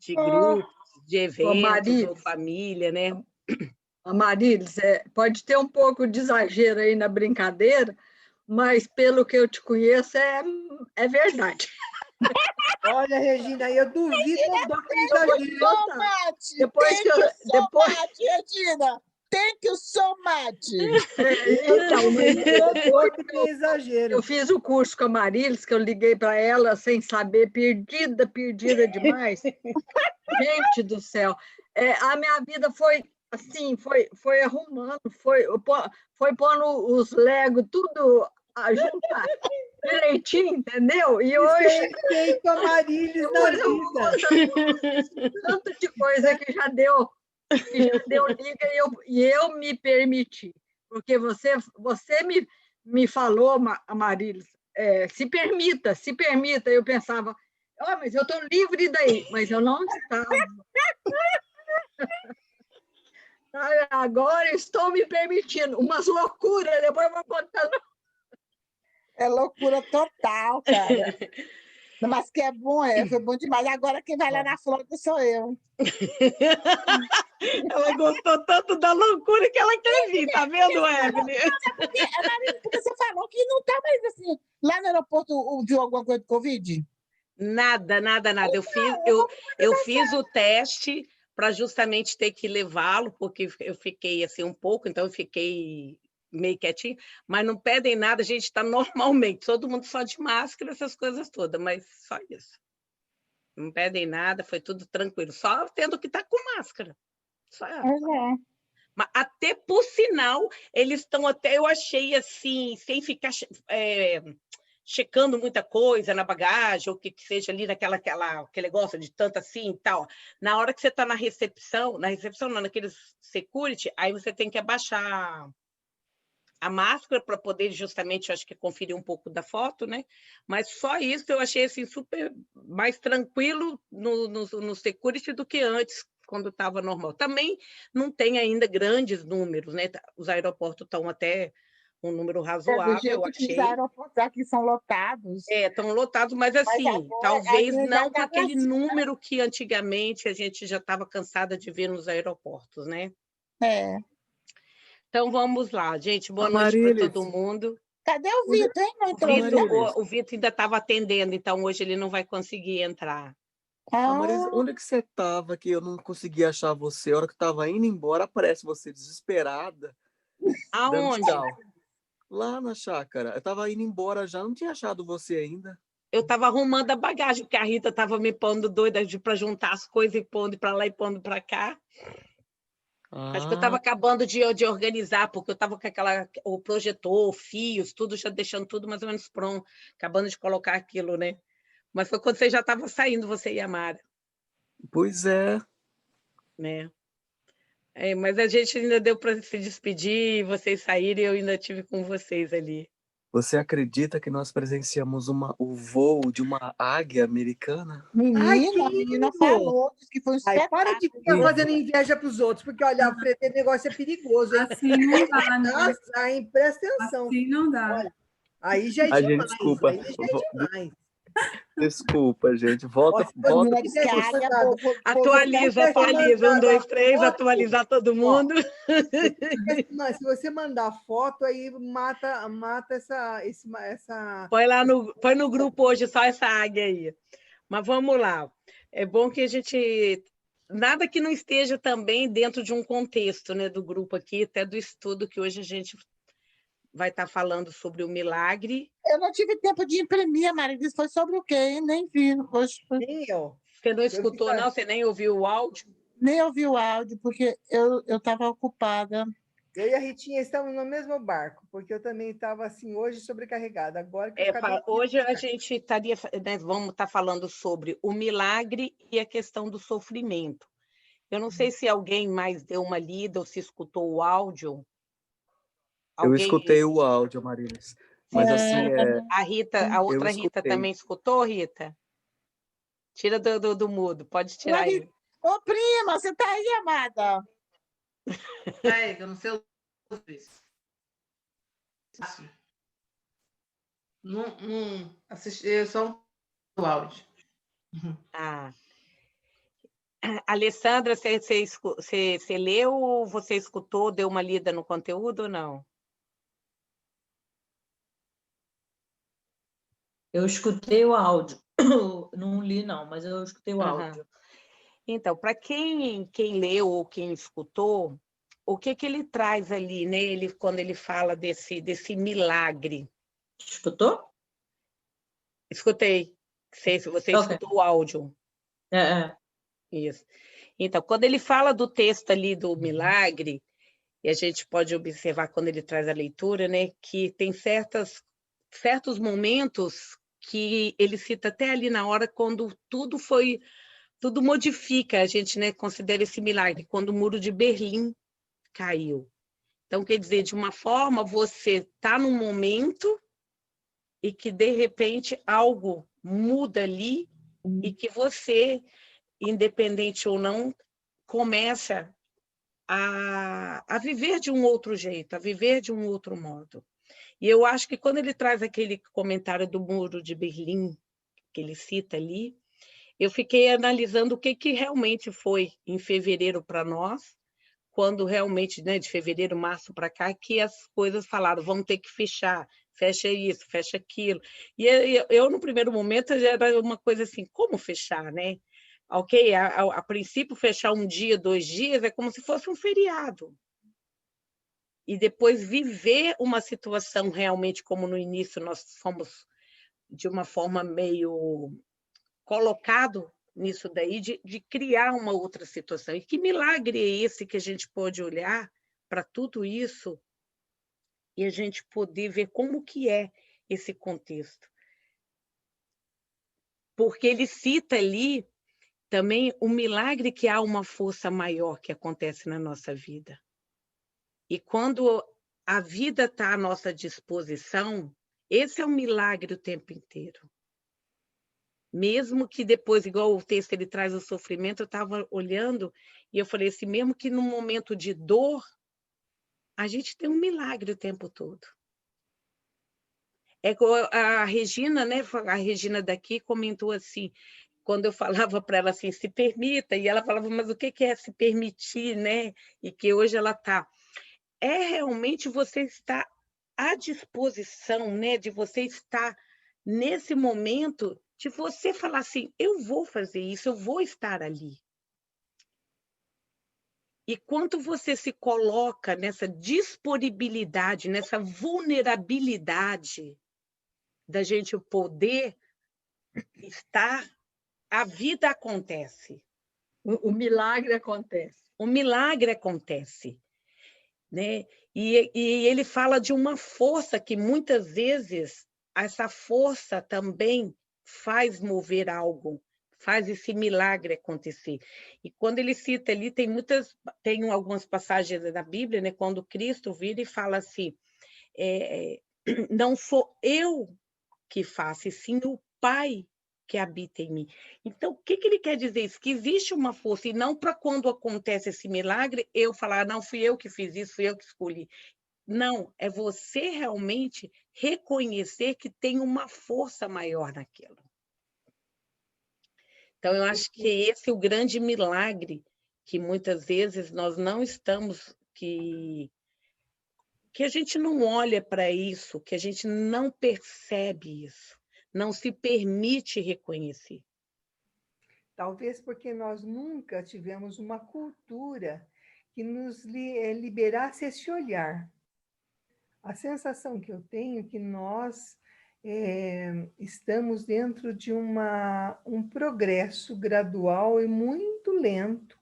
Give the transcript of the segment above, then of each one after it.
de grupos, de Ô, eventos ou Marilis, família, né? Marilis, pode ter um pouco de exagero aí na brincadeira, mas pelo que eu te conheço, é verdade. Olha, Regina, eu duvido do Eu vou te exagero. contar. Depois que eu, depois, Regina! Thank you so much! então, mas depois Que tem exagero. eu fiz o curso com a Marilis, que eu liguei para ela sem saber, perdida demais. Gente do céu, a minha vida foi assim, foi arrumando, foi pondo os Lego tudo a juntar direitinho, entendeu? E hoje Feito a Marilis na depois eu vou vida. contando tanto de coisa que já deu liga e eu me permiti, porque você me falou, Marilis, se permita, eu pensava, mas eu estou livre daí, mas eu não estava. Agora estou me permitindo umas loucuras, depois eu vou contando. É loucura total, cara. Mas que foi bom demais. Agora quem vai lá na Flórida sou eu. Ela gostou tanto da loucura que ela quer vir, tá vendo, Evelyn? Porque você falou que não tá mais assim. Lá no aeroporto viu alguma coisa de Covid? Nada. Eu fiz o teste para justamente ter que levá-lo, porque eu fiquei assim um pouco, então eu fiquei meio quietinho, mas não pedem nada, a gente está normalmente, todo mundo só de máscara, essas coisas todas, mas só isso. Não pedem nada, foi tudo tranquilo, só tendo que estar com máscara. Só. Mas até por sinal, eles estão até, eu achei assim, sem ficar checando muita coisa na bagagem, ou que seja ali aquele negócio de tanto assim e tal. Na hora que você está na recepção não, naqueles security, aí você tem que abaixar a máscara para poder justamente, eu acho que conferir um pouco da foto, né? Mas só isso eu achei assim super mais tranquilo no security do que antes, quando estava normal. Também não tem ainda grandes números, né? Os aeroportos estão até um número razoável, eu achei. Os aeroportos aqui são lotados. Estão lotados, mas assim, agora, talvez não com tá aquele assim, número que antigamente a gente já estava cansada de ver nos aeroportos, né? Então vamos lá, gente. Boa noite para todo mundo. Cadê o Vitor, hein? Não entrou. O Vitor ainda estava atendendo, então hoje ele não vai conseguir entrar. Marisa, onde que você estava que eu não conseguia achar você? A hora que estava indo embora, aparece você desesperada. Aonde? Lá na chácara. Eu estava indo embora já, não tinha achado você ainda. Eu estava arrumando a bagagem, porque a Rita estava me pondo doida para juntar as coisas e pondo para lá e pondo para cá. Acho que eu estava acabando de organizar, porque eu estava com o projetor, fios, tudo, já deixando tudo mais ou menos pronto, acabando de colocar aquilo, né? Mas foi quando você já estava saindo, você e a Mara. Pois é. Né? Mas a gente ainda deu para se despedir, vocês saírem e eu ainda estive com vocês ali. Você acredita que nós presenciamos o voo de uma águia americana? Menina falou que foi um espetáculo. Para de ficar fazendo inveja para os outros, porque, olha, o negócio é perigoso, hein? Assim não dá, né? Nossa, hein? Presta atenção. Assim não dá. Olha, aí já é demais. Gente, desculpa. Aí já é demais. Desculpa, gente. Volta. Atualiza. 1, 2, 3, atualizar todo mundo. Se você mandar foto, aí mata essa... Põe no grupo hoje só essa águia aí. Mas vamos lá. É bom que a gente... Nada que não esteja também dentro de um contexto, né, do grupo aqui, até do estudo que hoje a gente vai estar falando sobre o milagre. Eu não tive tempo de imprimir, Maria. Foi sobre o quê? Nem vi. Você não escutou, não? Você nem ouviu o áudio? Nem ouvi o áudio, porque eu estava ocupada. Eu e a Ritinha estamos no mesmo barco, porque eu também estava assim, hoje sobrecarregada. Agora que hoje a gente estaria, né, vamos estar falando sobre o milagre e a questão do sofrimento. Eu não sei se alguém mais deu uma lida ou se escutou o áudio. Eu escutei o áudio, Marilis. Mas assim, a outra Rita também escutou, Rita? Tira do mudo, pode tirar aí. Ô, prima, você tá aí, amada? Eu não sei o não assisti, só o áudio. Alessandra, você leu ou você escutou, deu uma lida no conteúdo ou não? Eu escutei o áudio. Não li, não, mas eu escutei o áudio. Então, para quem leu ou quem escutou, o que ele traz ali, né? Quando ele fala desse milagre. Escutou? Escutei. Sei se você escutou o áudio. Isso. Então, quando ele fala do texto ali do milagre, e a gente pode observar quando ele traz a leitura, né, que tem certos momentos que ele cita até ali na hora quando tudo modifica, a gente, né, considera esse milagre, quando o muro de Berlim caiu. Então, quer dizer, de uma forma, você está num momento e que, de repente, algo muda ali e que você, independente ou não, começa a viver de um outro jeito, a viver de um outro modo. E eu acho que quando ele traz aquele comentário do Muro de Berlim, que ele cita ali, eu fiquei analisando o que realmente foi em fevereiro para nós, quando realmente, né, de fevereiro, março para cá, que as coisas falaram, vão ter que fechar, fecha isso, fecha aquilo. E eu no primeiro momento, já era uma coisa assim, como fechar, né? Ok, a princípio, fechar um dia, 2 dias, é como se fosse um feriado. E depois viver uma situação realmente como no início nós fomos, de uma forma meio colocado nisso daí, de criar uma outra situação. E que milagre é esse que a gente pode olhar para tudo isso e a gente poder ver como que é esse contexto. Porque ele cita ali também o milagre que há uma força maior que acontece na nossa vida. E quando a vida está à nossa disposição, esse é um milagre o tempo inteiro. Mesmo que depois, igual o texto ele traz o sofrimento, eu estava olhando e eu falei assim, mesmo que num momento de dor, a gente tem um milagre o tempo todo. É igual a Regina, né? A Regina daqui comentou assim, quando eu falava para ela assim, se permita, e ela falava, mas o que é se permitir, né? E que hoje ela está. É realmente você estar à disposição, né? De você estar nesse momento de você falar assim, eu vou fazer isso, eu vou estar ali. E quanto você se coloca nessa disponibilidade, nessa vulnerabilidade da gente poder estar, a vida acontece. O milagre acontece. O milagre acontece, né? E ele fala de uma força que muitas vezes essa força também faz mover algo, faz esse milagre acontecer. E quando ele cita ali, tem algumas passagens da Bíblia, né? Quando Cristo vira e fala assim, não sou eu que faço, e sim o Pai que habita em mim. Então, o que ele quer dizer isso? Que existe uma força, e não para quando acontece esse milagre, eu falar, não, fui eu que fiz isso, fui eu que escolhi. Não, é você realmente reconhecer que tem uma força maior naquilo. Então, eu acho que esse é o grande milagre que muitas vezes nós não estamos, que a gente não olha para isso, que a gente não percebe isso, não se permite reconhecer. Talvez porque nós nunca tivemos uma cultura que nos liberasse esse olhar. A sensação que eu tenho é que nós estamos dentro de um progresso gradual e muito lento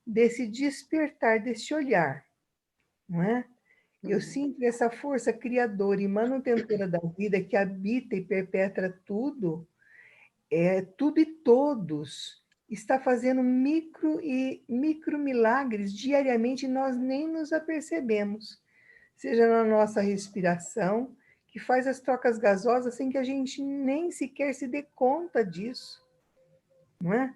desse despertar, desse olhar, não é? Eu sinto essa força criadora e manutentora da vida que habita e perpetra tudo, tudo e todos, está fazendo micro milagres diariamente e nós nem nos apercebemos. Seja na nossa respiração, que faz as trocas gasosas sem que a gente nem sequer se dê conta disso, não é?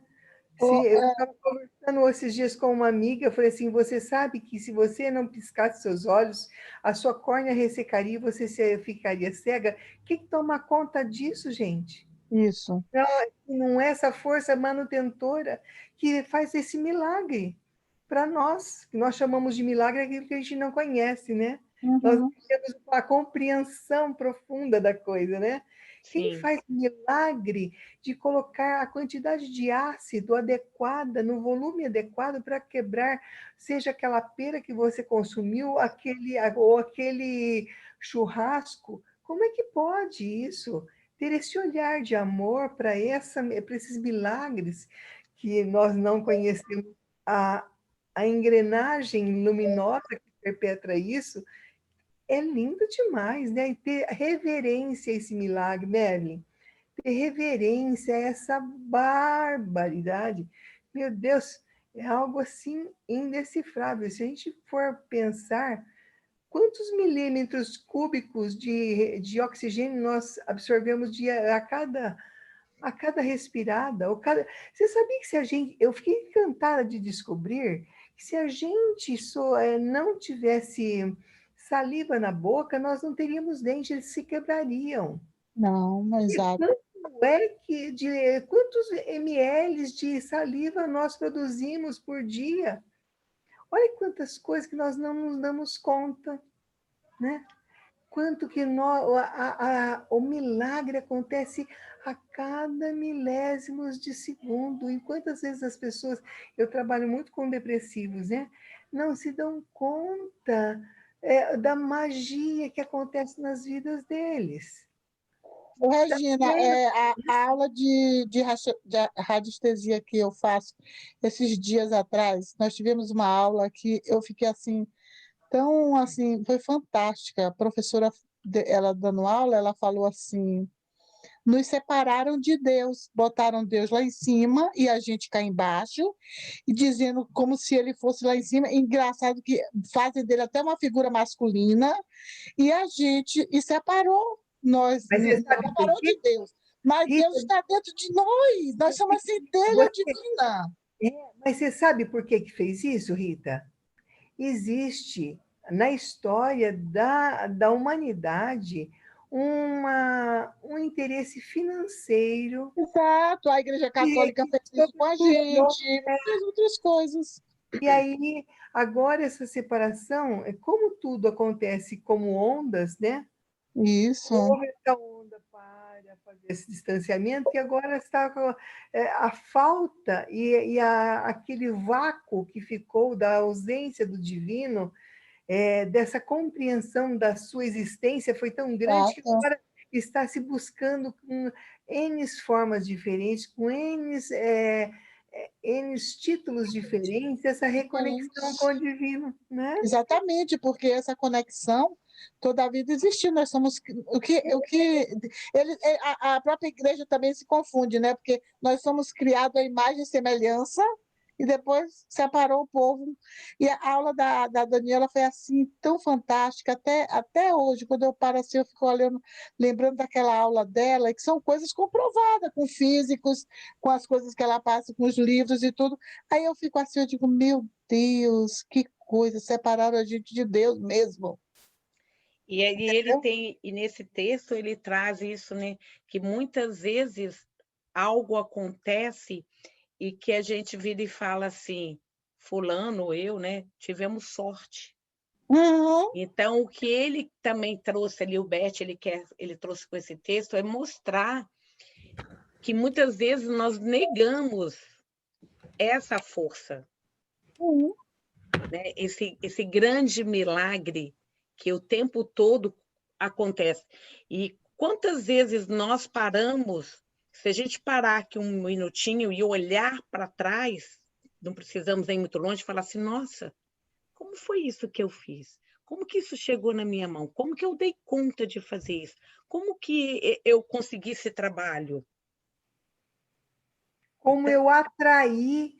Eu estava conversando esses dias com uma amiga, eu falei assim, você sabe que se você não piscasse seus olhos, a sua córnea ressecaria e você ficaria cega? Quem toma conta disso, gente? Isso. Não é essa força manutentora que faz esse milagre para nós, que nós chamamos de milagre aquilo que a gente não conhece, né? Nós Uhum. não temos a compreensão profunda da coisa, né? Quem Sim. faz milagre de colocar a quantidade de ácido adequada, no volume adequado para quebrar, seja aquela pera que você consumiu, ou aquele churrasco, como é que pode isso? Ter esse olhar de amor para esses milagres que nós não conhecemos, a, a engrenagem luminosa que perpetra isso, é lindo demais, né? E ter reverência a esse milagre, né, Evelyn? Ter reverência a essa barbaridade. Meu Deus, é algo assim indecifrável. Se a gente for pensar, quantos milímetros cúbicos de oxigênio nós absorvemos a cada respirada? Você sabia que se a gente... Eu fiquei encantada de descobrir que se a gente não tivesse saliva na boca, nós não teríamos dentes, eles se quebrariam. Não, exato. Quantos ml de saliva nós produzimos por dia? Olha quantas coisas que nós não nos damos conta, né? Quanto que o milagre acontece a cada milésimos de segundo. E quantas vezes as pessoas, eu trabalho muito com depressivos, né? Não se dão conta da magia que acontece nas vidas deles. Ô, Regina, a aula de radiestesia que eu faço esses dias atrás, nós tivemos uma aula que eu fiquei assim, tão assim, foi fantástica. A professora, ela dando aula, ela falou assim: nos separaram de Deus, botaram Deus lá em cima e a gente cá embaixo, e dizendo como se ele fosse lá em cima. Engraçado que fazem dele até uma figura masculina, e a gente e separou. Nós Mas você nos sabe por separou quê? de Deus. Mas Rita, Deus está dentro de nós somos a centelha você, divina. mas você sabe por que fez isso, Rita? Existe na história da humanidade um interesse financeiro Exato, a Igreja Católica que fez isso com a estruturou. gente, fez outras coisas. E aí, agora essa separação, como tudo acontece como ondas, né? Isso, Houve essa onda para fazer esse distanciamento, que agora está com a falta aquele vácuo que ficou da ausência do divino, dessa compreensão da sua existência foi tão grande que exato. agora está se buscando com N formas diferentes, com N títulos diferentes, essa reconexão com o divino, né? Exatamente, porque essa conexão toda a vida existiu. Nós somos a própria igreja também se confunde, né? Porque nós somos criados à imagem e semelhança e depois separou o povo. E a aula da Daniela foi assim tão fantástica até hoje, quando eu paro assim, eu fico olhando, lembrando daquela aula dela, que são coisas comprovadas com físicos, com as coisas que ela passa com os livros e tudo. Aí eu fico assim, eu digo, meu Deus, que coisa, separaram a gente de Deus mesmo. E ele tem, e nesse texto ele traz isso, né? Que muitas vezes algo acontece e que a gente vira e fala assim, fulano, eu, né? Tivemos sorte. Uhum. Então, o que ele também trouxe ali, o Bert, ele trouxe com esse texto, é mostrar que muitas vezes nós negamos essa força, Uhum. né? Esse grande milagre que o tempo todo acontece. E quantas vezes nós paramos, se a gente parar aqui um minutinho e olhar para trás, não precisamos ir muito longe, falar assim, nossa, como foi isso que eu fiz? Como que isso chegou na minha mão? Como que eu dei conta de fazer isso? Como que eu consegui esse trabalho? Como eu atraí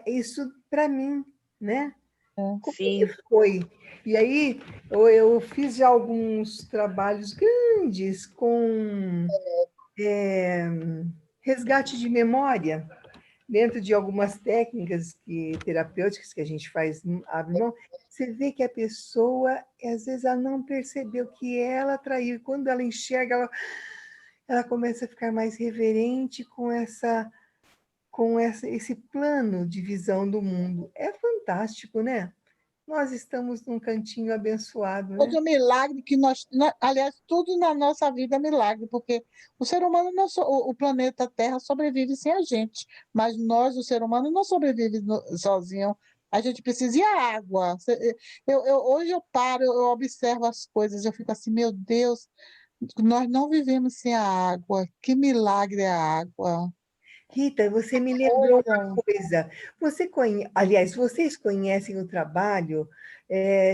isso para mim, né? Como que Sim, foi? E aí, eu fiz já alguns trabalhos grandes com resgate de memória, dentro de algumas técnicas terapêuticas que a gente faz, abre mão. Você vê que a pessoa, às vezes, ela não percebeu que ela atraiu. Quando ela enxerga, ela começa a ficar mais reverente com esse plano de visão do mundo. É fantástico, né? Nós estamos num cantinho abençoado, né? Todo milagre que aliás, tudo na nossa vida é milagre, porque o ser humano, o planeta Terra sobrevive sem a gente, mas nós, o ser humano, não sobrevive sozinho. A gente precisa ir à água. Hoje eu paro, eu observo as coisas, eu fico assim, meu Deus, nós não vivemos sem a água. Que milagre é a água. Rita, você me lembrou uma coisa. Aliás, vocês conhecem o trabalho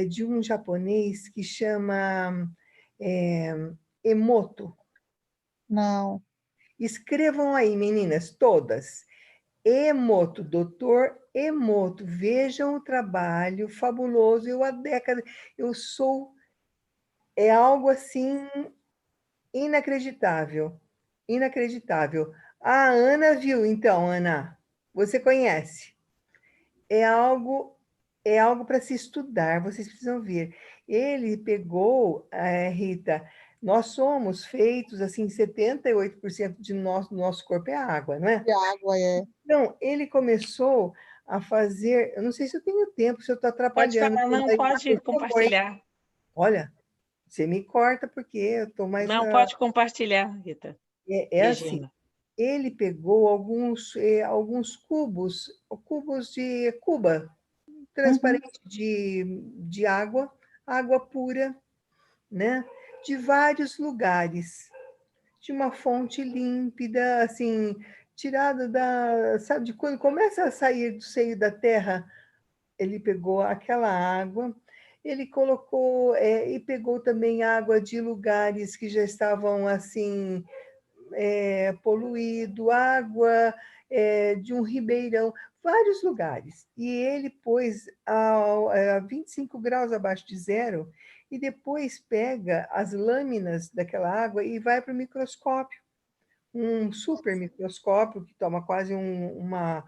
de um japonês que chama é, Emoto? Não. Escrevam aí, meninas, todas. Emoto, doutor Emoto. Vejam o trabalho fabuloso. É algo assim inacreditável. Inacreditável. A Ana viu, então, Ana, você conhece. É algo para se estudar, vocês precisam ver. Ele pegou, Rita, nós somos feitos, assim, 78% de nosso corpo é água, não é? Que água é. Então, ele começou a fazer, eu não sei se eu tenho tempo, se eu estou Pode atrapalhando. falar, não, pode compartilhar. Olha, você me corta porque eu estou mais... Não, pode compartilhar, Rita. É assim, ele pegou alguns cubos de cuba, transparente de água pura, né? De vários lugares, de uma fonte límpida, assim, tirada sabe, de quando começa a sair do seio da terra, ele pegou aquela água, ele colocou, e pegou também água de lugares que já estavam, assim, poluído, água de um ribeirão, vários lugares. E ele pôs a 25 graus abaixo de zero e depois pega as lâminas daquela água e vai para o microscópio, um super microscópio que toma quase uma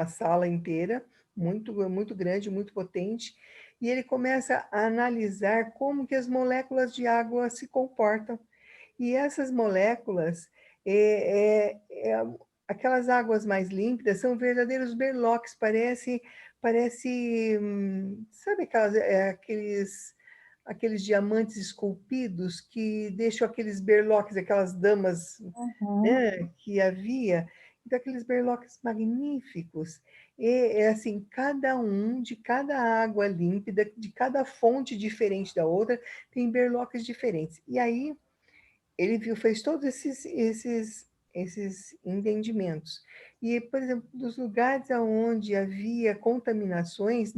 sala inteira, muito, muito grande, muito potente, e ele começa a analisar como que as moléculas de água se comportam. E essas moléculas, aquelas águas mais límpidas, são verdadeiros berloques, sabe aqueles diamantes esculpidos que deixam aqueles berloques, aquelas damas, né, que havia, então aqueles berloques magníficos. É assim, de cada água límpida, de cada fonte diferente da outra, tem berloques diferentes. E aí ele fez todos esses entendimentos. E, por exemplo, dos lugares onde havia contaminações,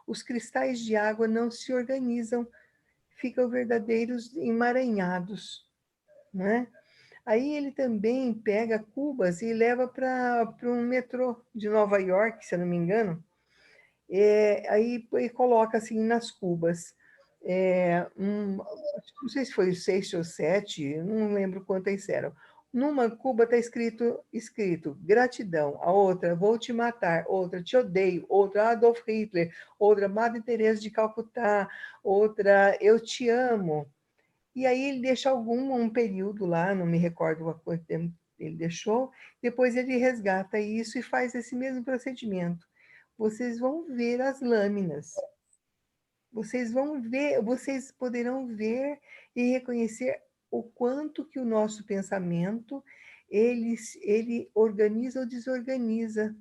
os cristais de água não se organizam, ficam verdadeiros emaranhados, né? Aí ele também pega cubas e leva para um metrô de Nova York, se eu não me engano, aí e coloca assim nas cubas. Não sei se foi 6 ou 7, não lembro quantas eram. Numa cuba está escrito gratidão, a outra vou te matar, outra te odeio, outra Adolf Hitler, outra Madre Teresa de Calcutá, outra eu te amo. E aí ele deixa um período lá, não me recordo há quanto tempo ele deixou, depois ele resgata isso e faz esse mesmo procedimento. Vocês vão ver as lâminas. Vocês poderão ver e reconhecer o quanto que o nosso pensamento ele organiza ou desorganiza,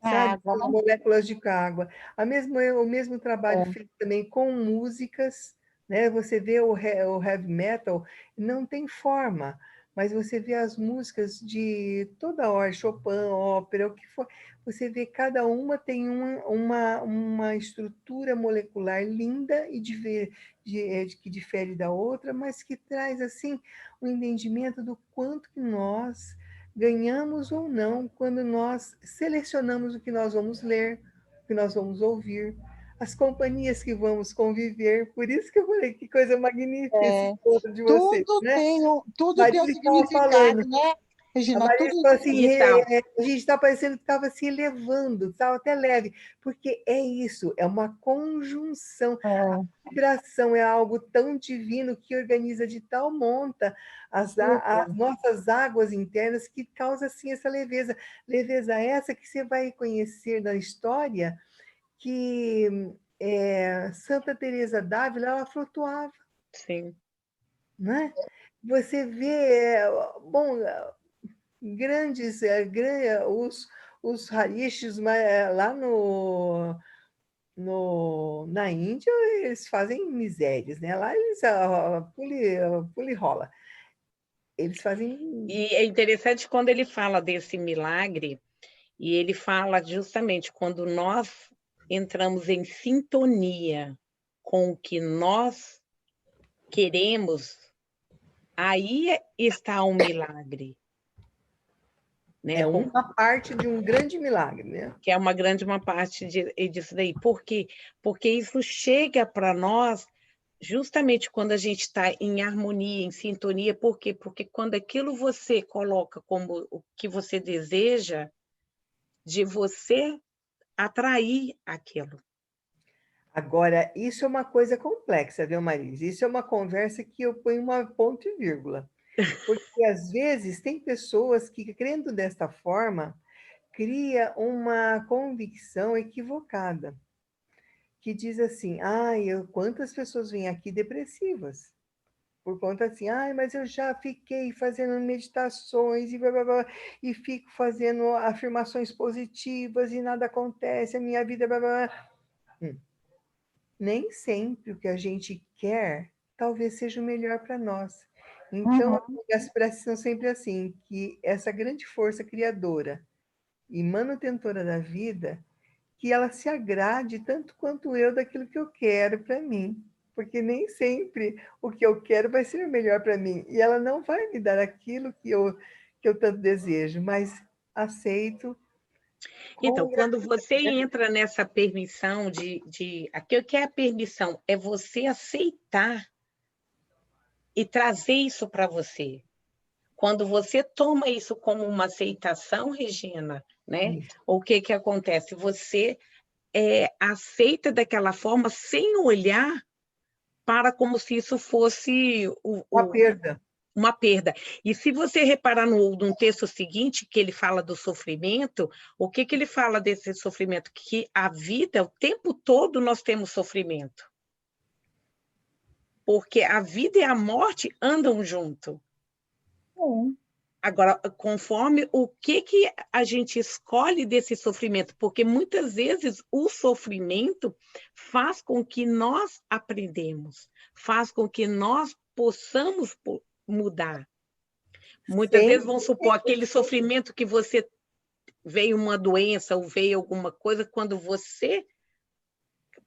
sabe? Água, As moléculas de água. O mesmo trabalho feito também com músicas, né? Você vê o heavy metal, não tem forma, mas você vê as músicas de toda a hora, Chopin, ópera, o que for, você vê cada uma tem uma estrutura molecular linda e que difere da outra, mas que traz assim um entendimento do quanto que nós ganhamos ou não quando nós selecionamos o que nós vamos ler, o que nós vamos ouvir, as companhias que vamos conviver. Por isso que eu falei que coisa magnífica esse encontro de vocês, né? Tudo tem um significado, né? Regina, Maria tudo falou assim, Então, a gente está parecendo que estava se elevando, estava até leve, porque é isso, é uma conjunção. A vibração é algo tão divino que organiza de tal monta as nossas águas internas que causa assim essa leveza. Leveza essa que você vai conhecer na história que Santa Teresa d'Ávila, ela flutuava, sim. né? Você vê, bom, grandes, os harishis lá na Índia, eles fazem misérias, né? Lá eles, puli rola. Eles fazem... E é interessante quando ele fala desse milagre, e ele fala justamente quando nós entramos em sintonia com o que nós queremos, aí está o milagre, né? É uma parte de um grande milagre, né? Que é uma parte disso daí. Por quê? Porque isso chega para nós justamente quando a gente está em harmonia, em sintonia. Por quê? Porque quando aquilo você coloca como o que você deseja, de você atrair aquilo. Agora, isso é uma coisa complexa, viu, Marisa? Isso é uma conversa que eu ponho uma ponto e vírgula. Porque, às vezes, tem pessoas que, crendo desta forma, cria uma convicção equivocada, que diz assim, quantas pessoas vêm aqui depressivas? Por conta assim, mas eu já fiquei fazendo meditações e blá, blá, blá, e fico fazendo afirmações positivas e nada acontece, a minha vida blá, blá, blá. Nem sempre o que a gente quer talvez seja o melhor para nós. Então, as preces são sempre assim, que essa grande força criadora e manutentora da vida, que ela se agrade tanto quanto eu daquilo que eu quero para mim, porque nem sempre o que eu quero vai ser o melhor para mim, e ela não vai me dar aquilo que eu tanto desejo, mas aceito Então, com quando você entra nessa permissão aqui, o que é a permissão? É você aceitar e trazer isso para você. Quando você toma isso como uma aceitação, Regina, né? O que acontece? Você aceita daquela forma sem olhar para como se isso fosse uma perda. uma perda. E se você reparar no texto seguinte, que ele fala do sofrimento, o que ele fala desse sofrimento? Que a vida, o tempo todo, nós temos sofrimento. Porque a vida e a morte andam junto. Agora, conforme o que a gente escolhe desse sofrimento, porque muitas vezes o sofrimento faz com que nós aprendemos, faz com que nós possamos mudar. Muitas vezes, vamos supor, aquele sofrimento que você veio uma doença ou veio alguma coisa, quando você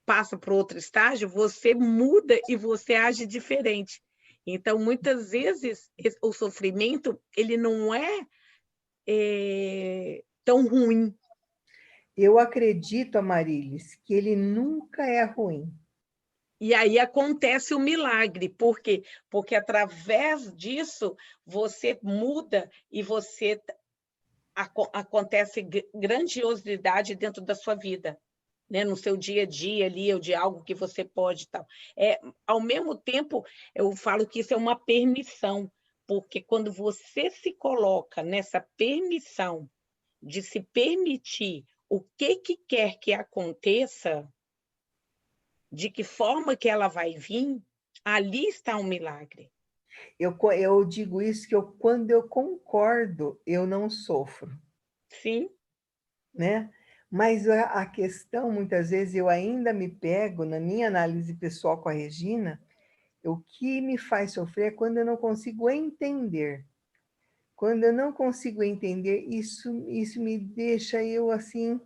passa para outro estágio, você muda e você age diferente. Então, muitas vezes, o sofrimento, ele não é tão ruim. Eu acredito, Amarilis, que ele nunca é ruim. E aí acontece o milagre. Por quê? Porque através disso você muda e você acontece grandiosidade dentro da sua vida, né? No seu dia a dia ali, ou de algo que você pode tal. Ao mesmo tempo, eu falo que isso é uma permissão, porque quando você se coloca nessa permissão de se permitir o que quer que aconteça, de que forma que ela vai vir, ali está um milagre. Eu digo isso que quando eu concordo, eu não sofro. Sim. Né? Mas a questão, muitas vezes, eu ainda me pego, na minha análise pessoal com a Regina, o que me faz sofrer é quando eu não consigo entender. Quando eu não consigo entender, isso me deixa eu, assim,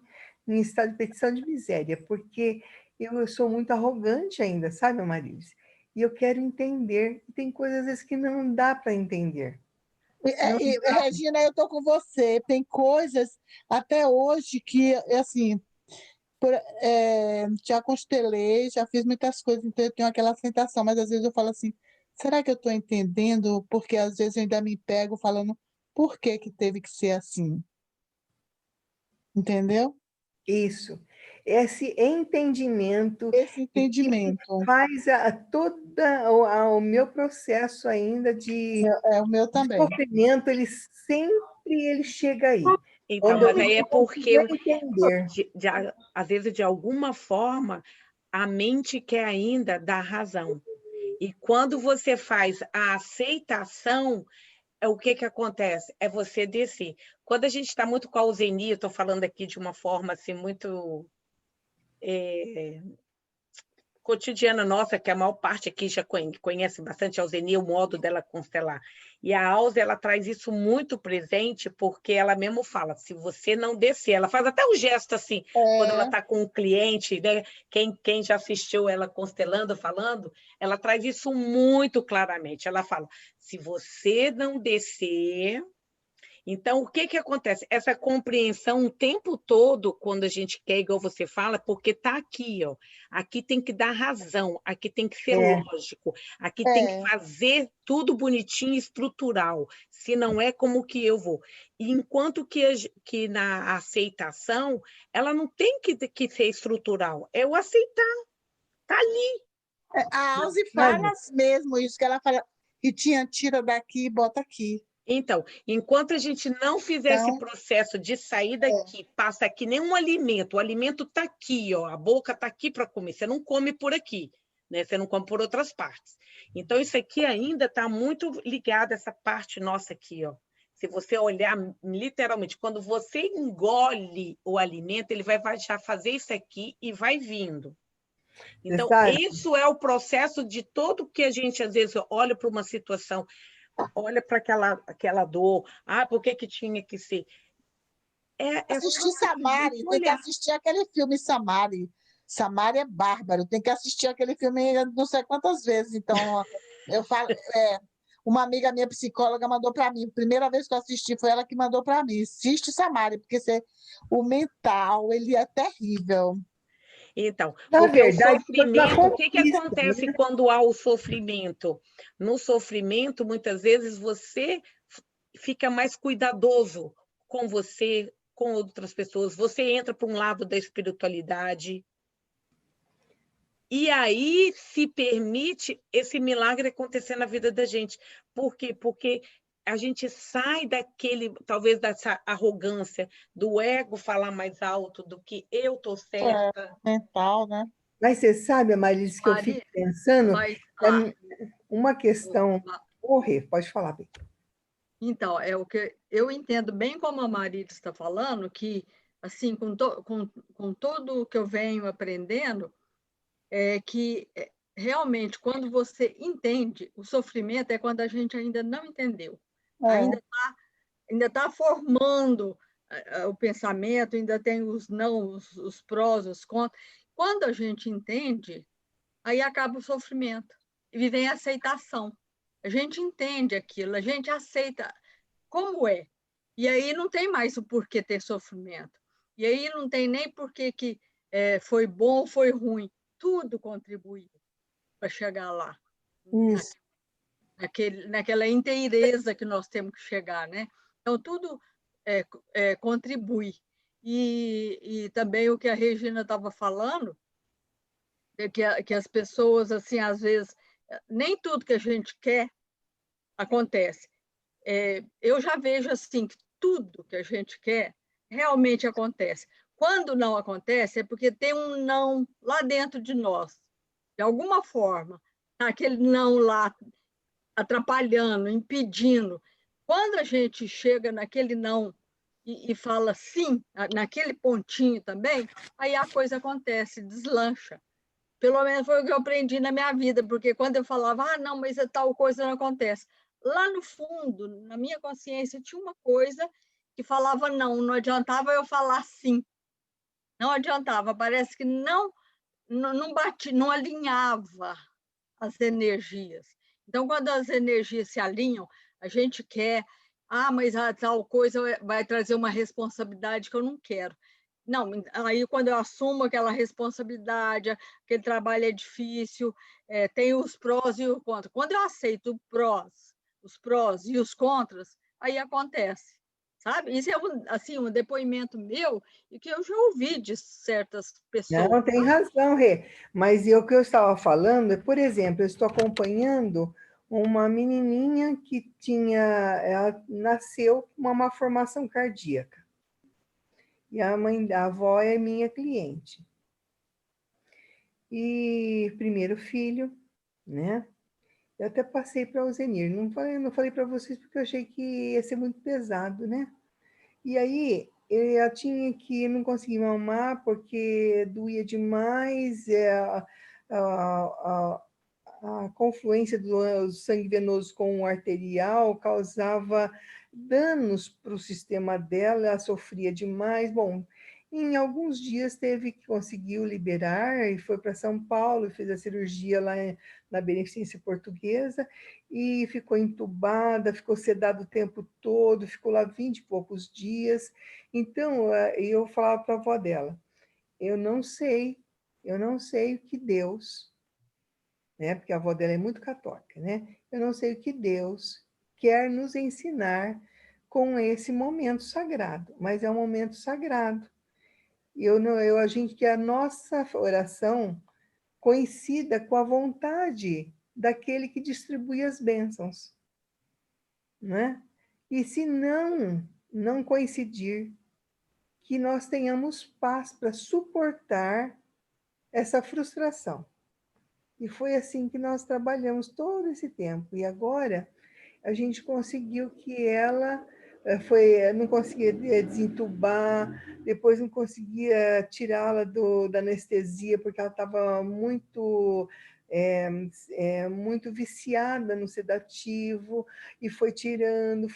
em estado de petição de miséria, porque eu sou muito arrogante ainda, sabe, Marilis? E eu quero entender, e tem coisas, às vezes, que não dá para entender. Regina, eu estou com você. Tem coisas até hoje que, assim, já constelei, já fiz muitas coisas, então eu tenho aquela sensação, mas às vezes eu falo assim, será que eu estou entendendo? Porque às vezes eu ainda me pego falando, por que que teve que ser assim. Entendeu? Isso. Esse entendimento Esse e que entendimento. faz toda o meu processo ainda de É o meu também. sofrimento, ele chega aí. Então, Quando mas eu aí é não consigo porque, entender. às vezes, de alguma forma, a mente quer ainda dar razão. E quando você faz a aceitação, o que que acontece? É você descer. Quando a gente está muito com a eugenia, estou falando aqui de uma forma assim muito cotidiana nossa, que a maior parte aqui já conhece bastante a Alzenia, o modo dela constelar. E a Alze, ela traz isso muito presente, porque ela mesmo fala, se você não descer, ela faz até um gesto assim, quando ela está com um cliente, né? Quem já assistiu ela constelando, falando, ela traz isso muito claramente. Ela fala, se você não descer... Então, o que que acontece? Essa compreensão o tempo todo, quando a gente quer, igual você fala, porque está aqui, ó. Aqui tem que dar razão, aqui tem que ser lógico, aqui tem que fazer tudo bonitinho, estrutural. Se não é, como que eu vou? E enquanto que na aceitação, ela não tem que ser estrutural, é o aceitar, está ali. A Alze fala mesmo isso, que ela fala, e tira daqui e bota aqui. Então, enquanto a gente não fizer esse processo de sair daqui, passa aqui nenhum alimento, o alimento está aqui, ó, a boca está aqui para comer, você não come por aqui, né? Você não come por outras partes. Então, isso aqui ainda está muito ligado a essa parte nossa aqui, ó. Se você olhar literalmente, quando você engole o alimento, ele vai já fazer isso aqui e vai vindo. Então, isso é o processo de todo que a gente, às vezes, olha para uma situação, olha para aquela dor, por que que tinha que ser? Assistir Samari, tem que assistir aquele filme Samari. Samari é bárbaro, tem que assistir aquele filme não sei quantas vezes. Então, eu falo, uma amiga minha psicóloga mandou para mim, primeira vez que eu assisti foi ela que mandou para mim, assiste Samari, porque o mental, ele é terrível. Então, na porque verdade, o sofrimento, o que que acontece quando há o sofrimento? No sofrimento, muitas vezes, você fica mais cuidadoso com você, com outras pessoas, você entra para um lado da espiritualidade, e aí se permite esse milagre acontecer na vida da gente. Por quê? Porque a gente sai talvez dessa arrogância, do ego falar mais alto do que eu estou certa. Mental, né? Mas você sabe, Marilis, que eu fico pensando, uma questão... Pode falar, Bê. Então, é o que eu entendo bem como a Marilis está falando, que, assim, com tudo o que eu venho aprendendo, é que realmente, quando você entende, o sofrimento é quando a gente ainda não entendeu. Ainda tá formando o pensamento, ainda tem os não, os prós, os contras. Quando a gente entende, aí acaba o sofrimento e vem a aceitação. A gente entende aquilo, a gente aceita como é. E aí não tem mais o porquê ter sofrimento. E aí não tem nem porquê que foi bom ou foi ruim. Tudo contribuiu para chegar lá. Isso. Naquela inteireza que nós temos que chegar, né? Então, tudo contribui. E também o que a Regina estava falando, é que as pessoas, assim, às vezes, nem tudo que a gente quer acontece. Eu já vejo assim que tudo que a gente quer realmente acontece. Quando não acontece, é porque tem um não lá dentro de nós. De alguma forma, aquele não lá atrapalhando, impedindo. Quando a gente chega naquele não e fala sim, naquele pontinho também, aí a coisa acontece, deslancha. Pelo menos foi o que eu aprendi na minha vida, porque quando eu falava, não, mas tal coisa não acontece. Lá no fundo, na minha consciência, tinha uma coisa que falava não adiantava eu falar sim. Não adiantava, parece que não batia, não alinhava as energias. Então, quando as energias se alinham, a gente quer, mas tal coisa vai trazer uma responsabilidade que eu não quero. Não, aí quando eu assumo aquela responsabilidade, aquele trabalho é difícil, tem os prós e os contras. Quando eu aceito os prós e os contras, aí acontece, sabe? Isso é assim, um depoimento meu e que eu já ouvi de certas pessoas. Não, tem razão, Rê. Mas o que eu estava falando é, por exemplo, eu estou acompanhando uma menininha que ela nasceu com uma malformação cardíaca. E a avó é minha cliente. E primeiro filho, né? Eu até passei para o Zenir. Não falei para vocês porque eu achei que ia ser muito pesado, né? E aí eu tinha que não conseguir mamar porque doía demais, a, a confluência do sangue venoso com o arterial causava danos para o sistema dela, ela sofria demais. Bom, em alguns dias conseguiu liberar e foi para São Paulo, fez a cirurgia lá na Beneficência Portuguesa e ficou entubada, ficou sedada o tempo todo, ficou lá 20 e poucos dias. Então, eu falava para a avó dela, eu não sei o que Deus, né? Porque a avó dela é muito católica, né? Eu não sei o que Deus quer nos ensinar com esse momento sagrado, mas é um momento sagrado. A gente que a nossa oração coincida com a vontade daquele que distribui as bênçãos, né? E se não coincidir, que nós tenhamos paz para suportar essa frustração. E foi assim que nós trabalhamos todo esse tempo. E agora a gente conseguiu que ela não conseguia desentubar, depois não conseguia tirá-la da anestesia, porque ela estava muito viciada no sedativo, e foi tirando,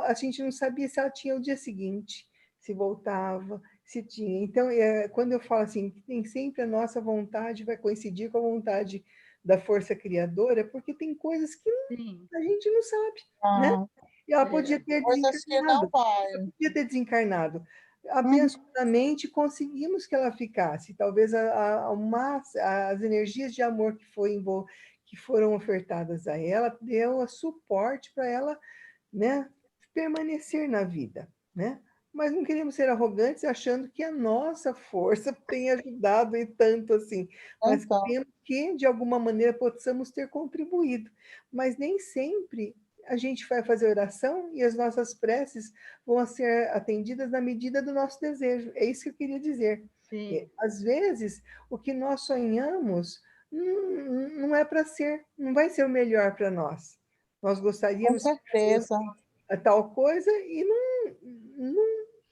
a gente não sabia se ela tinha o dia seguinte, se voltava, se tinha. Então, quando eu falo assim, que nem sempre a nossa vontade vai coincidir com a vontade da força criadora, porque tem coisas que Sim. a gente não sabe, né? Ah, E ela podia ter coisas que não vai. podia ter desencarnado. Abençoadamente, conseguimos que ela ficasse. Talvez as energias de amor que foram ofertadas a ela deu a suporte para ela, né, permanecer na vida, né? Mas não queremos ser arrogantes achando que a nossa força tem ajudado e tanto assim. Mas Então, queremos que, de alguma maneira, possamos ter contribuído. Mas nem sempre a gente vai fazer oração e as nossas preces vão ser atendidas na medida do nosso desejo. É isso que eu queria dizer. Sim. Às vezes, o que nós sonhamos não é para ser, não vai ser o melhor para nós. Nós com gostaríamos que certeza. a tal coisa e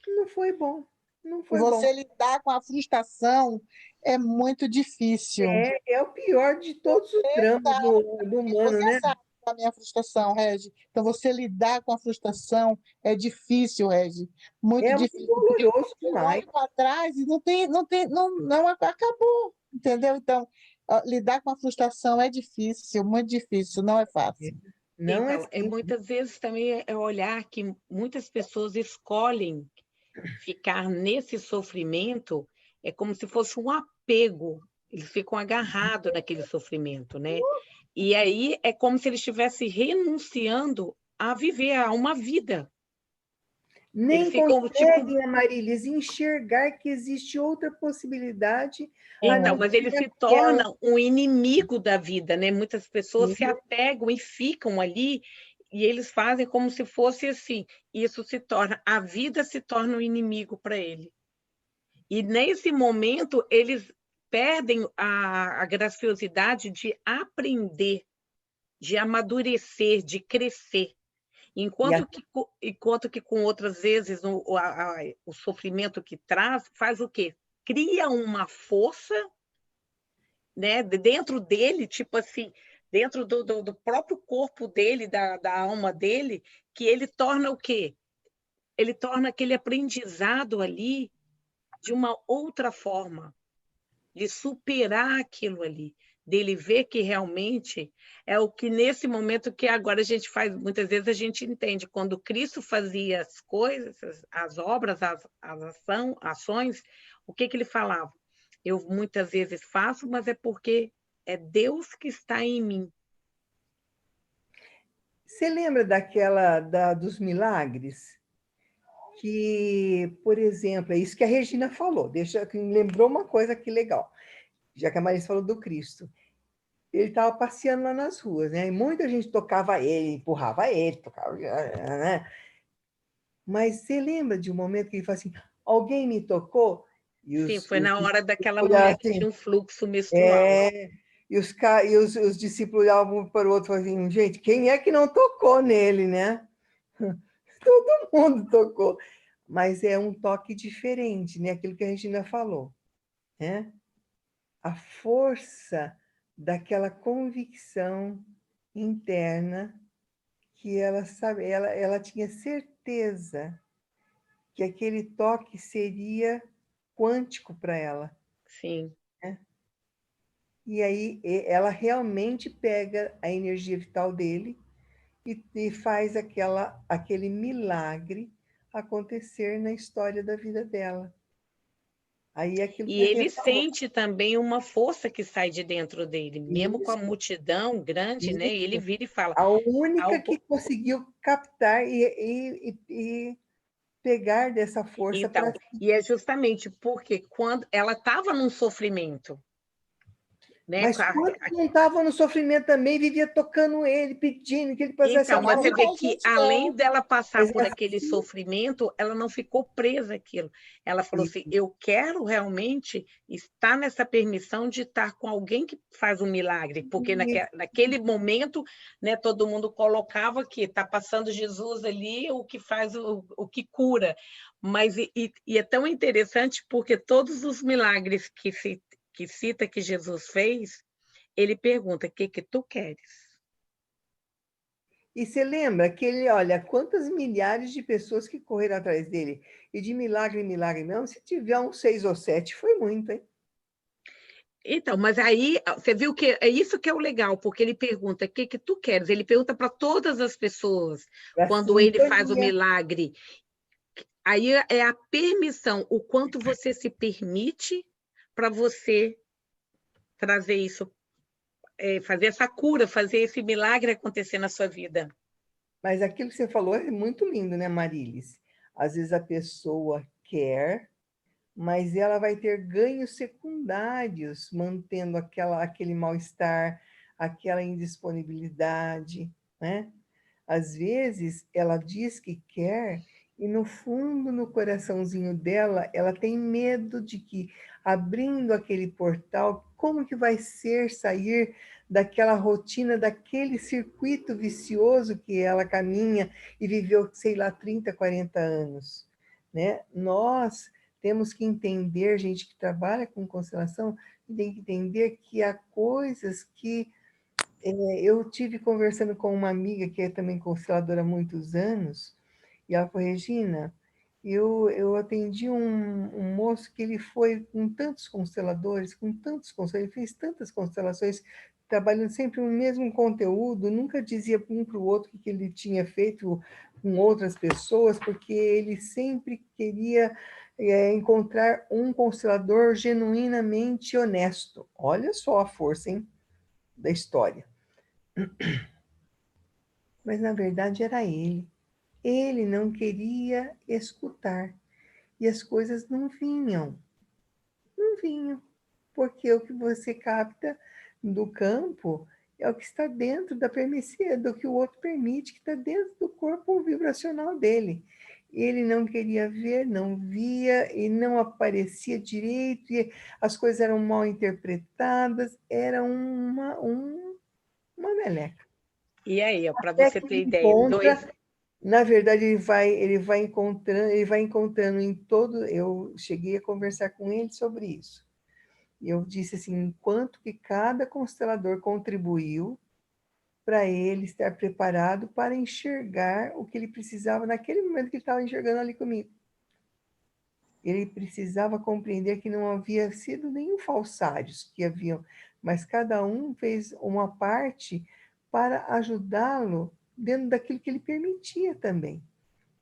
não foi bom. Não E foi bom. você lidar com a frustração é muito difícil. É o pior de todos os dramas do humano, Você né? sabe da minha frustração, Regi. Então, você lidar com a frustração é difícil, Regi. Muito É muito difícil. Porque doloroso eu demais. olho para trás e não acabou, entendeu? Então, lidar com a frustração é difícil, muito difícil, não é fácil. Não é Então, simples. muitas vezes também é olhar que muitas pessoas escolhem ficar nesse sofrimento, é como se fosse um apego, eles ficam agarrados naquele sofrimento, né? E aí é como se eles estivessem renunciando a viver a uma vida. Eles Nem ficam tipo. conseguem, Amarilis, enxergar que existe outra possibilidade a Então, não mas eles ser se aquela. tornam um inimigo da vida, né? Muitas pessoas se apegam e ficam ali e eles fazem como se fosse assim. Isso se torna, a vida se torna um inimigo para ele. E nesse momento eles perdem a graciosidade de aprender, de amadurecer, de crescer. Enquanto que com outras vezes o sofrimento que traz faz o quê? Cria uma força, né, dentro dele, tipo assim, dentro do próprio corpo dele, da alma dele, que ele torna o quê? Ele torna aquele aprendizado ali de uma outra forma, de superar aquilo ali, dele ver que realmente é o que nesse momento que agora a gente faz, muitas vezes a gente entende, quando Cristo fazia as coisas, as obras, ações, o que ele falava? Eu muitas vezes faço, mas é porque é Deus que está em mim. Você lembra dos milagres? Que, por exemplo, é isso que a Regina falou. Lembrou uma coisa aqui legal, já que a Marisa falou do Cristo. Ele estava passeando lá nas ruas, né? E muita gente tocava ele, empurrava ele, tocava, né? Mas você lembra de um momento que ele falou assim, alguém me tocou? E Sim, foi na hora daquela olhavam mulher que tinha um fluxo menstrual. os discípulos olhavam um para o outro e falavam assim, gente, quem é que não tocou nele, né? Todo mundo tocou. Mas é um toque diferente, né? Aquilo que a Regina falou, né? A força daquela convicção interna que ela sabe, ela tinha certeza que aquele toque seria quântico para ela. Sim. Né? E aí ela realmente pega a energia vital dele e faz aquele milagre acontecer na história da vida dela. Aí aquilo E que a ele Rê falou. sente também uma força que sai de dentro dele, mesmo com a Isso, multidão grande, né? E ele isso. vira e fala, A única que algo. conseguiu captar e pegar dessa força para Então, e é justamente porque quando ela estava num sofrimento, né? Mas quando não estava no sofrimento também, vivia tocando ele, pedindo que ele passasse a Então, mas mão. você vê a que gente além dela passar Mas por aquele assim, sofrimento, ela não ficou presa àquilo. Ela falou assim: eu quero realmente estar nessa permissão de estar com alguém que faz um milagre, porque naquele momento, né, todo mundo colocava que está passando Jesus ali, o que faz o que cura. Mas e é tão interessante porque todos os milagres que cita que Jesus fez, ele pergunta: o que tu queres? e você lembra que ele, olha, quantas milhares de pessoas que correram atrás dele, e de milagre em milagre mesmo, se tiver uns 6 ou 7, foi muito, hein? Então, mas aí você viu que é isso que é o legal, porque ele pergunta: o que tu queres? Ele pergunta para todas as pessoas Pra quando ele faz o sintonia. milagre. Aí é a permissão, o quanto você se permite para você trazer isso, fazer essa cura, fazer esse milagre acontecer na sua vida. Mas aquilo que você falou é muito lindo, né, Marilis? Às vezes a pessoa quer, mas ela vai ter ganhos secundários, mantendo aquele mal-estar, aquela indisponibilidade, né? Às vezes, ela diz que quer, e no fundo, no coraçãozinho dela, ela tem medo de que, abrindo aquele portal, como que vai ser sair daquela rotina, daquele circuito vicioso que ela caminha e viveu, sei lá, 30, 40 anos, né? Nós temos que entender, gente que trabalha com constelação, tem que entender que há coisas que eu tive conversando com uma amiga que é também consteladora há muitos anos, e ela falou, Regina, eu atendi um moço que ele foi com tantos consteladores, ele fez tantas constelações, trabalhando sempre o mesmo conteúdo, nunca dizia um para o outro o que ele tinha feito com outras pessoas, porque ele sempre queria encontrar um constelador genuinamente honesto. Olha só a força, hein, da história. Mas, na verdade, era ele. Ele não queria escutar. E as coisas não vinham. Não vinham. Porque o que você capta do campo é o que está dentro da permissão, do que o outro permite, que está dentro do corpo vibracional dele. Ele não queria ver, não via, e não aparecia direito, e as coisas eram mal interpretadas, era uma meleca. E aí, para Até você que ter ele ideia, encontra, na verdade, ele vai encontrando em todo. Eu cheguei a conversar com ele sobre isso. E eu disse assim, enquanto que cada constelador contribuiu para ele estar preparado para enxergar o que ele precisava naquele momento que ele estava enxergando ali comigo. Ele precisava compreender que não havia sido nenhum falsários que haviam, mas cada um fez uma parte para ajudá-lo dentro daquilo que ele permitia também.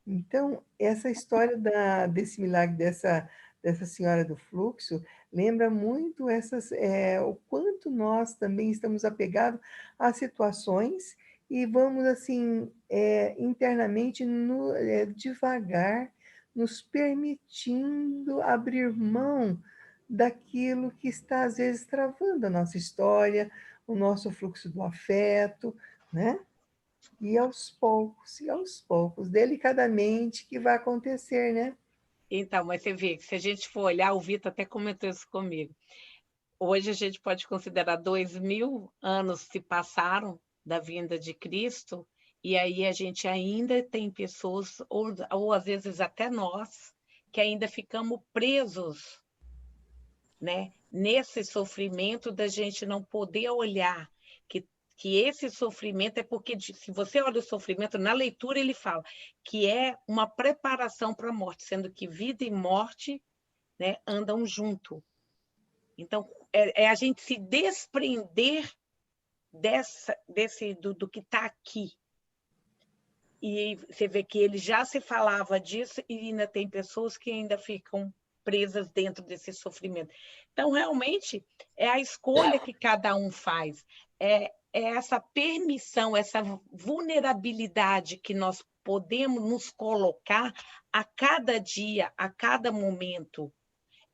Então, essa história desse milagre, dessa senhora do fluxo, lembra muito o quanto nós também estamos apegados a situações e vamos, assim, internamente, devagar, nos permitindo abrir mão daquilo que está, às vezes, travando a nossa história, o nosso fluxo do afeto, né? E aos poucos, delicadamente, que vai acontecer, né? Então, mas você vê que se a gente for olhar, o Vitor até comentou isso comigo. Hoje a gente pode considerar 2000 anos se passaram da vinda de Cristo, e aí a gente ainda tem pessoas, ou às vezes até nós, que ainda ficamos presos, né, nesse sofrimento da gente não poder olhar que esse sofrimento é porque, se você olha o sofrimento, na leitura ele fala que é uma preparação para a morte, sendo que vida e morte, né, andam junto. Então, é a gente se desprender do que está aqui. E você vê que ele já se falava disso e ainda tem pessoas que ainda ficam presas dentro desse sofrimento. Então, realmente, é a escolha que cada um faz. É essa permissão, essa vulnerabilidade que nós podemos nos colocar a cada dia, a cada momento.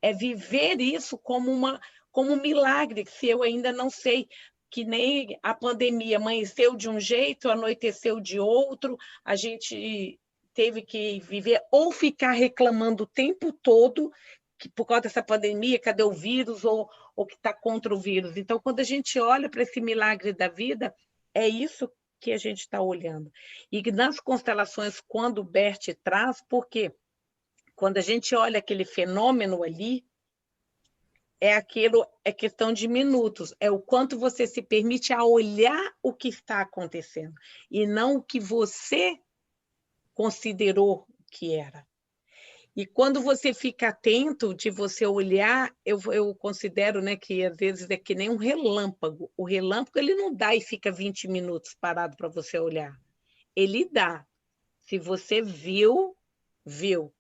É viver isso como um milagre, se eu ainda não sei, que nem a pandemia amanheceu de um jeito, anoiteceu de outro, a gente teve que viver ou ficar reclamando o tempo todo que por causa dessa pandemia, cadê o vírus, ou que está contra o vírus. Então, quando a gente olha para esse milagre da vida, é isso que a gente está olhando. E nas constelações, quando o Bert traz, porque quando a gente olha aquele fenômeno ali, é questão de minutos, é o quanto você se permite a olhar o que está acontecendo, e não o que você considerou que era. E quando você fica atento de você olhar, eu considero, né, que às vezes é que nem um relâmpago. O relâmpago ele não dá e fica 20 minutos parado para você olhar. Ele dá. Se você viu, viu.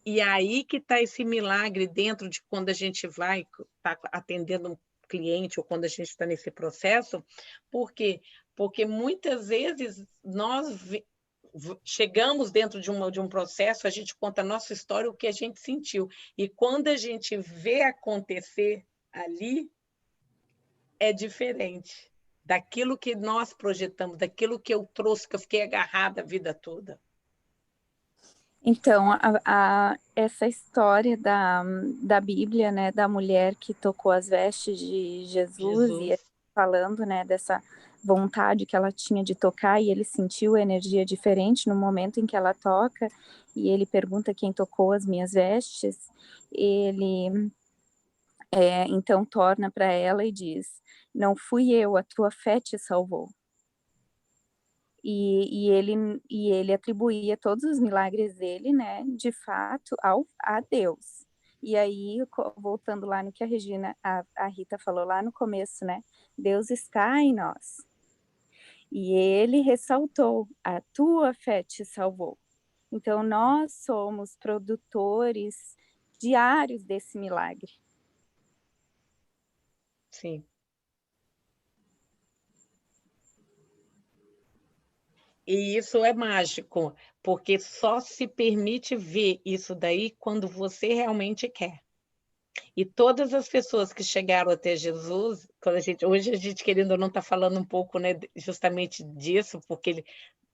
E aí que está esse milagre dentro de quando a gente vai tá atendendo um cliente ou quando a gente está nesse processo. Por quê? Porque muitas vezes nós chegamos dentro de um processo, a gente conta a nossa história, o que a gente sentiu. E quando a gente vê acontecer ali, é diferente daquilo que nós projetamos, daquilo que eu trouxe, que eu fiquei agarrada a vida toda. Então, essa história da Bíblia, né, da mulher que tocou as vestes de Jesus. E falando, né, dessa vontade que ela tinha de tocar, e ele sentiu energia diferente no momento em que ela toca, e ele pergunta quem tocou as minhas vestes. Ele então torna para ela e diz: não fui eu, a tua fé te salvou. E ele atribuía todos os milagres dele, né, de fato, a Deus. E aí, voltando lá no que a Rita falou lá no começo, né, Deus está em nós. E ele ressaltou: a tua fé te salvou. Então, nós somos produtores diários desse milagre. Sim. E isso é mágico, porque só se permite ver isso daí quando você realmente quer. E todas as pessoas que chegaram até Jesus, hoje a gente querendo ou não está falando um pouco, né, justamente disso, porque ele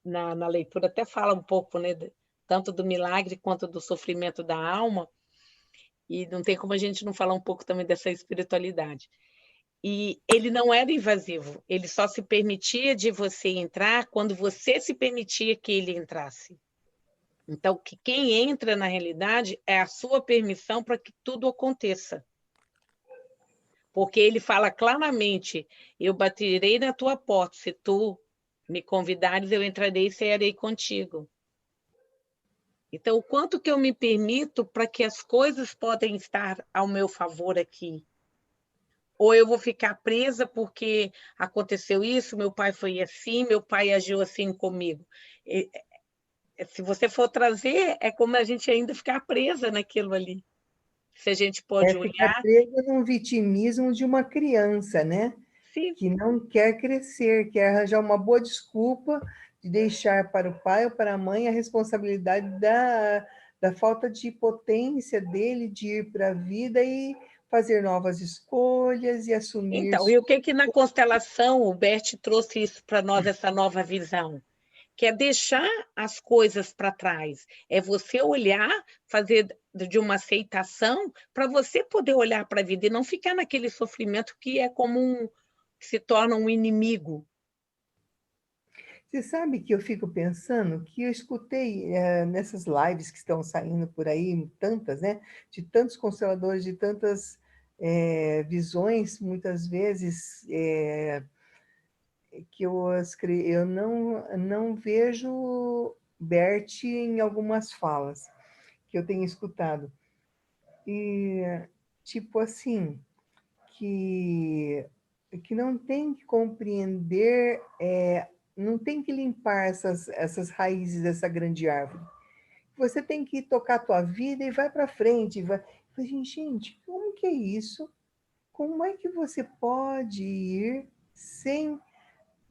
na leitura até fala um pouco, né, tanto do milagre quanto do sofrimento da alma, e não tem como a gente não falar um pouco também dessa espiritualidade. E ele não era invasivo, ele só se permitia de você entrar quando você se permitia que ele entrasse. Então, quem entra na realidade é a sua permissão para que tudo aconteça. Porque ele fala claramente: eu baterei na tua porta, se tu me convidares, eu entrarei e cearei contigo. Então, o quanto que eu me permito para que as coisas podem estar ao meu favor aqui? Ou eu vou ficar presa porque aconteceu isso, meu pai foi assim, meu pai agiu assim comigo. Se você for trazer, é como a gente ainda ficar presa naquilo ali. Se a gente pode olhar... Ficar presa num vitimismo de uma criança, né? Sim. que não quer crescer, quer arranjar uma boa desculpa de deixar para o pai ou para a mãe a responsabilidade da falta de potência dele de ir para a vida e fazer novas escolhas e assumir. Então, e o que na constelação o Bert trouxe isso para nós, essa nova visão? Que é deixar as coisas para trás. É você olhar, fazer de uma aceitação para você poder olhar para a vida e não ficar naquele sofrimento que é como que se torna um inimigo. Você sabe que eu fico pensando que eu escutei nessas lives que estão saindo por aí, tantas, né? De tantos consteladores, de tantas visões, muitas vezes, que eu não vejo Bert em algumas falas que eu tenho escutado. E, tipo assim, que não tem que compreender, não tem que limpar essas raízes dessa grande árvore. Você tem que tocar a tua vida e vai para frente. Vai. Gente, como que é isso? Como é que você pode ir sem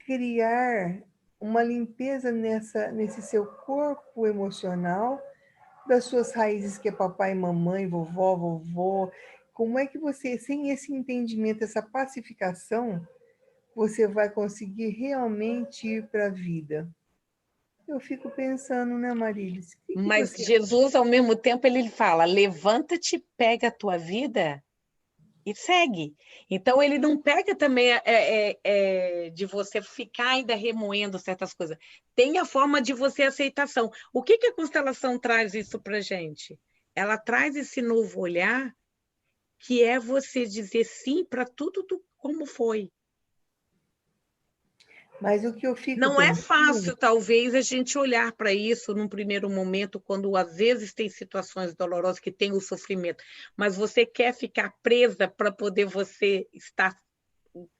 criar uma limpeza nesse seu corpo emocional, das suas raízes, que é papai, mamãe, vovó, vovô? Como é que você, sem esse entendimento, essa pacificação, você vai conseguir realmente ir para a vida? Eu fico pensando, né, Marilis? O que Mas você... Jesus, ao mesmo tempo, ele fala: levanta-te, pega a tua vida e segue. Então, ele não pega também de você ficar ainda remoendo certas coisas. Tem a forma de você aceitação. O que a constelação traz isso para gente? Ela traz esse novo olhar, que é você dizer sim para tudo como foi. Mas o que eu fico Não é pensando... fácil, talvez, a gente olhar para isso num primeiro momento, quando às vezes tem situações dolorosas que tem o sofrimento, mas você quer ficar presa para poder você estar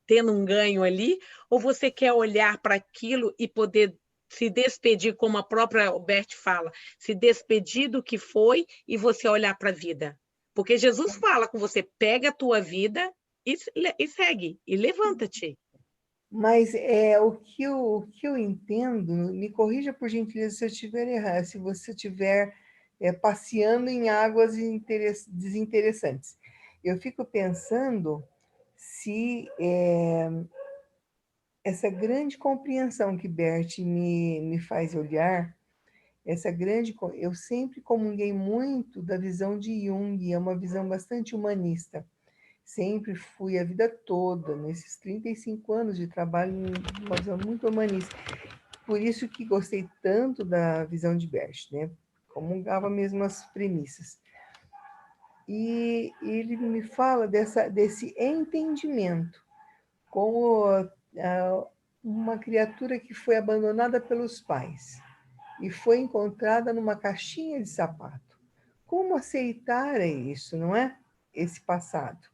tendo um ganho ali, ou você quer olhar para aquilo e poder se despedir, como a própria Bert fala, se despedir do que foi e você olhar para a vida? Porque Jesus fala com você: pega a tua vida e segue, e levanta-te. Mas o que eu entendo, me corrija por gentileza se eu estiver errado, se você estiver passeando em águas desinteressantes. Eu fico pensando se essa grande compreensão que Bert me faz olhar, eu sempre comunguei muito da visão de Jung, é uma visão bastante humanista. Sempre fui a vida toda, nesses 35 anos de trabalho, uma visão muito humanista. Por isso que gostei tanto da visão de Bert, né? Comungava mesmo as premissas. E ele me fala desse entendimento, como uma criatura que foi abandonada pelos pais e foi encontrada numa caixinha de sapato. Como aceitar isso, não é? Esse passado.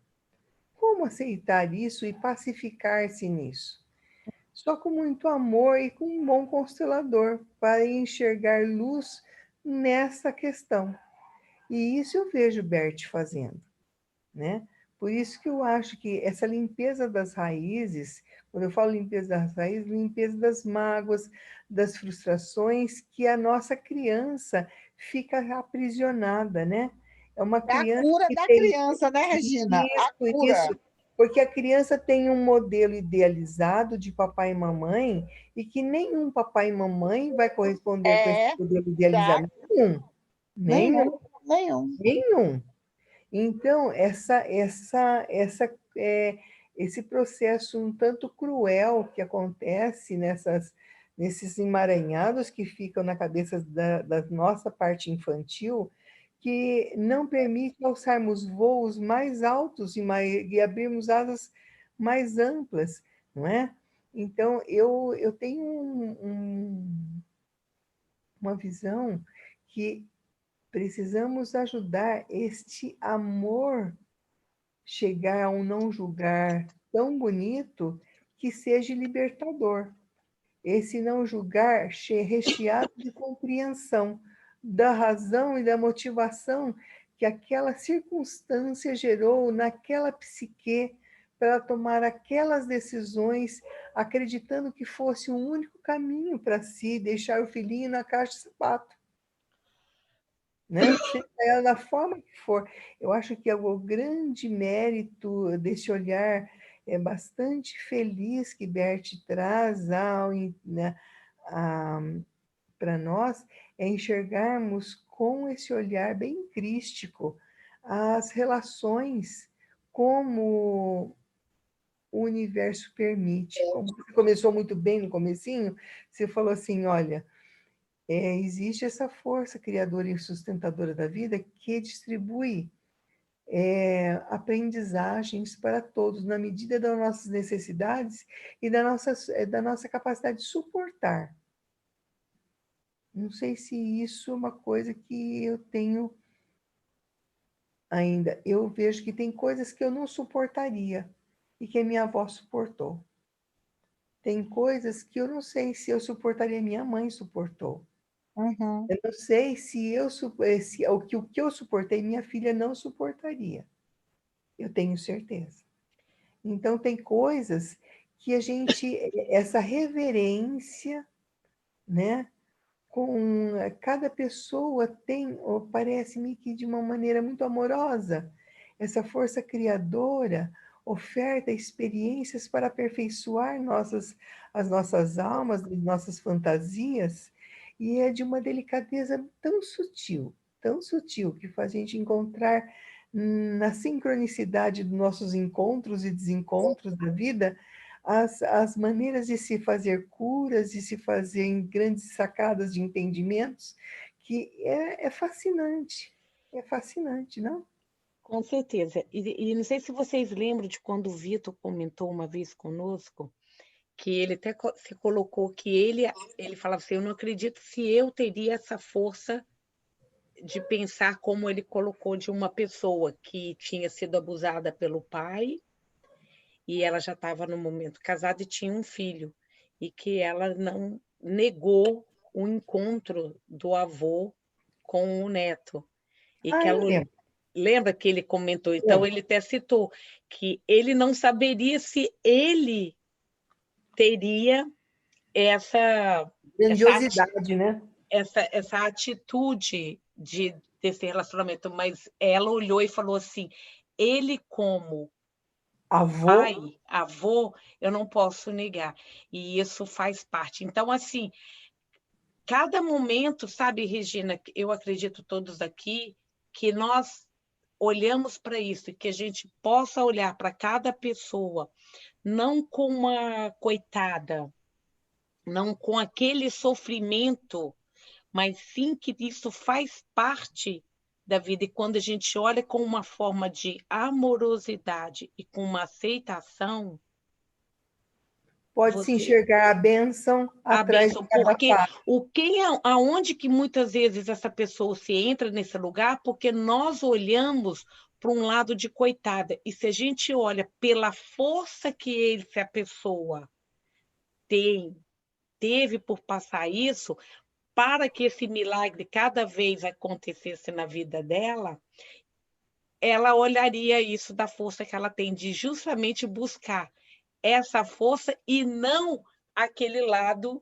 Como aceitar isso e pacificar-se nisso? Só com muito amor e com um bom constelador para enxergar luz nessa questão. E isso eu vejo Bert fazendo, né? Por isso que eu acho que essa limpeza das raízes, quando eu falo limpeza das raízes, limpeza das mágoas, das frustrações, que a nossa criança fica aprisionada, né? É uma É a criança cura que da tem criança, né, Regina? A cura. isso, porque a criança tem um modelo idealizado de papai e mamãe e que nenhum papai e mamãe vai corresponder com esse modelo idealizado. Nenhum. Nenhum. Então, esse processo um tanto cruel que acontece nesses emaranhados que ficam na cabeça da nossa parte infantil, que não permite alçarmos voos mais altos e abrirmos asas mais amplas, não é? Então, eu tenho uma visão que precisamos ajudar este amor chegar a um não julgar tão bonito que seja libertador. Esse não julgar recheado de compreensão da razão e da motivação que aquela circunstância gerou naquela psique para ela tomar aquelas decisões, acreditando que fosse o único caminho para si, deixar o filhinho na caixa de sapato, né? Seja ela da forma que for. Eu acho que o grande mérito desse olhar é bastante feliz que Bert traz né, para nós, é enxergarmos com esse olhar bem crístico as relações como o universo permite. Como você começou muito bem no comecinho, você falou assim, olha, existe essa força criadora e sustentadora da vida que distribui aprendizagens para todos, na medida das nossas necessidades e da nossa capacidade de suportar. Não sei se isso é uma coisa que eu tenho ainda. Eu vejo que tem coisas que eu não suportaria e que a minha avó suportou. Tem coisas que eu não sei se eu suportaria, minha mãe suportou. Uhum. Eu não sei se o que eu suportei, minha filha não suportaria. Eu tenho certeza. Então, tem coisas que essa reverência, né? Com cada pessoa parece-me que de uma maneira muito amorosa, essa força criadora oferta experiências para aperfeiçoar as nossas almas, nossas fantasias, e é de uma delicadeza tão sutil, que faz a gente encontrar na sincronicidade dos nossos encontros e desencontros da vida as maneiras de se fazer curas, de se fazer em grandes sacadas de entendimentos, que é fascinante, não? Com certeza. E não sei se vocês lembram de quando o Vitor comentou uma vez conosco, que ele até se colocou que ele falava assim, eu não acredito se eu teria essa força de pensar como ele colocou de uma pessoa que tinha sido abusada pelo pai e ela já estava no momento casada e tinha um filho, e que ela não negou o encontro do avô com o neto. E que Eu ela lembro. lembra que ele comentou, então ele até citou que ele não saberia se ele teria essa Grandiosidade, né? essa atitude desse relacionamento, mas ela olhou e falou assim, ele como Avô, pai, avô, eu não posso negar. E isso faz parte. Então, assim, cada momento, sabe, Regina, eu acredito todos aqui, que nós olhamos para isso, e que a gente possa olhar para cada pessoa, não com uma coitada, não com aquele sofrimento, mas sim que isso faz parte da vida. E quando a gente olha com uma forma de amorosidade e com uma aceitação, pode se você enxergar a bênção a atrás de bênção, cada porque fato. aonde que muitas vezes essa pessoa se entra nesse lugar, porque nós olhamos para um lado de coitada, e se a gente olha pela força que a pessoa teve por passar isso, para que esse milagre cada vez acontecesse na vida dela, ela olharia isso da força que ela tem de justamente buscar essa força e não aquele lado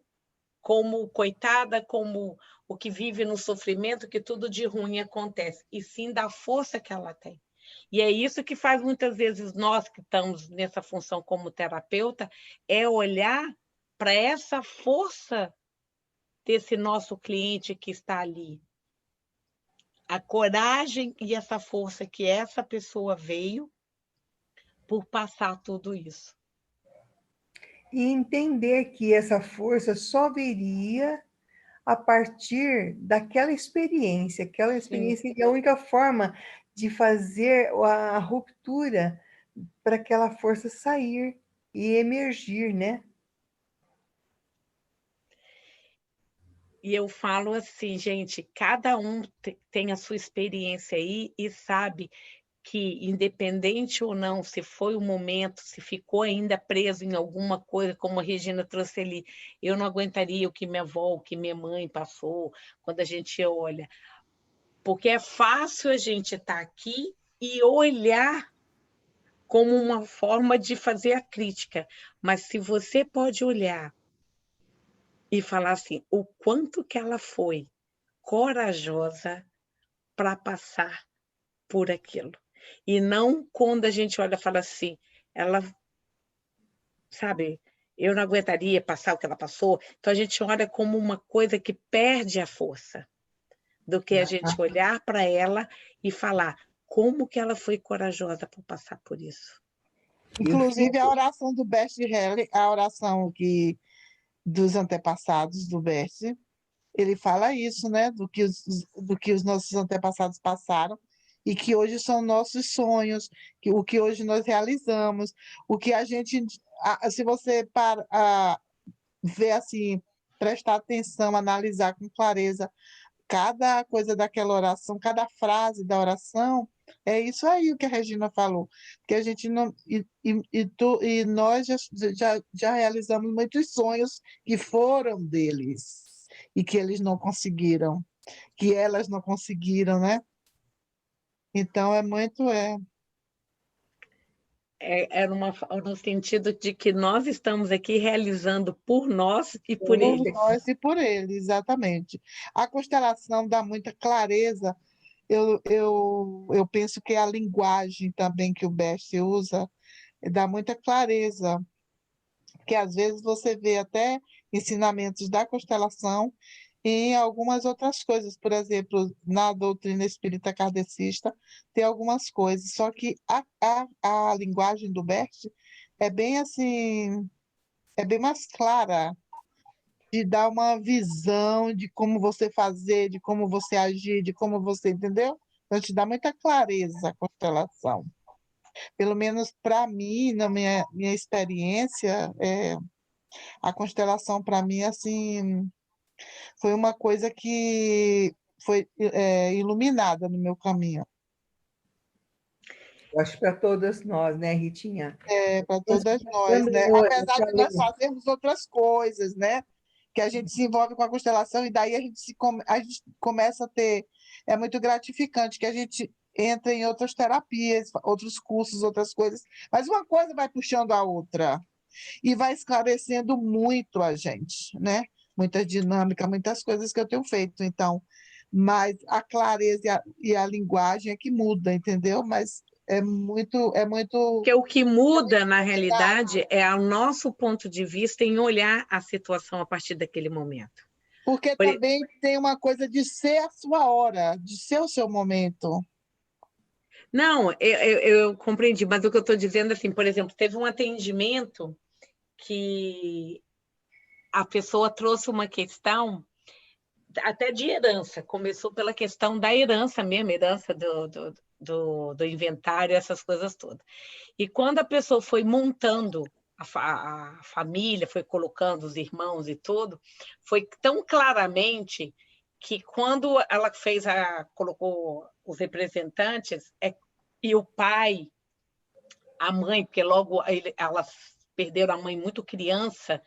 como coitada, como o que vive no sofrimento, que tudo de ruim acontece, e sim da força que ela tem. E é isso que faz muitas vezes nós que estamos nessa função como terapeuta, é olhar para essa força desse nosso cliente que está ali. A coragem e essa força que essa pessoa veio por passar tudo isso. E entender que essa força só viria a partir daquela experiência. Aquela experiência é a única forma de fazer a ruptura para aquela força sair e emergir, né? E eu falo assim, gente, cada um tem a sua experiência aí e sabe que, independente ou não, se foi o momento, se ficou ainda preso em alguma coisa, como a Regina trouxe ali, eu não aguentaria o que minha avó, o que minha mãe passou, quando a gente olha. Porque é fácil a gente estar aqui e olhar como uma forma de fazer a crítica. Mas se você pode olhar e falar assim, o quanto que ela foi corajosa para passar por aquilo. E não quando a gente olha e fala assim, ela, sabe, eu não aguentaria passar o que ela passou. Então a gente olha como uma coisa que perde a força, do que a gente olhar para ela e falar como que ela foi corajosa por passar por isso. Inclusive, a oração do Bert Hellinger, a oração dos antepassados do Bert, ele fala isso, né? Do que os nossos antepassados passaram e que hoje são nossos sonhos, o que hoje nós realizamos, o que a gente, se você ver assim, prestar atenção, analisar com clareza cada coisa daquela oração, cada frase da oração, é isso aí o que a Regina falou, que a gente não e nós já realizamos muitos sonhos que foram deles e que eles não conseguiram, que elas não conseguiram, né? Então No sentido de que nós estamos aqui realizando por nós e por eles. nós e por eles, exatamente. A constelação dá muita clareza. Eu penso que a linguagem também que o Best usa dá muita clareza, porque às vezes você vê até ensinamentos da constelação em algumas outras coisas, por exemplo, na doutrina espírita kardecista, tem algumas coisas, só que a linguagem do Bert é bem assim, é bem mais clara, de dar uma visão de como você fazer, de como você agir, de como você, entendeu? Então, te dá muita clareza a constelação. Pelo menos para mim, na minha experiência, a constelação para mim, assim, foi uma coisa que foi iluminada no meu caminho. Eu acho para todas nós, né, Ritinha? Para todas nós, né? Apesar de nós fazermos outras coisas, né? Que a gente se envolve com a constelação e daí a gente começa a ter... É muito gratificante que a gente entra em outras terapias, outros cursos, outras coisas, mas uma coisa vai puxando a outra e vai esclarecendo muito a gente, né? Muita dinâmica, muitas coisas que eu tenho feito, então, mas a clareza e a linguagem é que muda, entendeu? Mas é muito... Porque o que muda, na realidade, é o nosso ponto de vista em olhar a situação a partir daquele momento. Porque também tem uma coisa de ser a sua hora, de ser o seu momento. Não, eu compreendi, mas o que eu estou dizendo, assim, por exemplo, teve um atendimento que a pessoa trouxe uma questão até de herança, começou pela questão da herança mesmo, herança do inventário, essas coisas todas. E quando a pessoa foi montando a família, foi colocando os irmãos e tudo, foi tão claramente que quando ela colocou os representantes, e o pai, a mãe, porque logo elas perderam a mãe muito criança,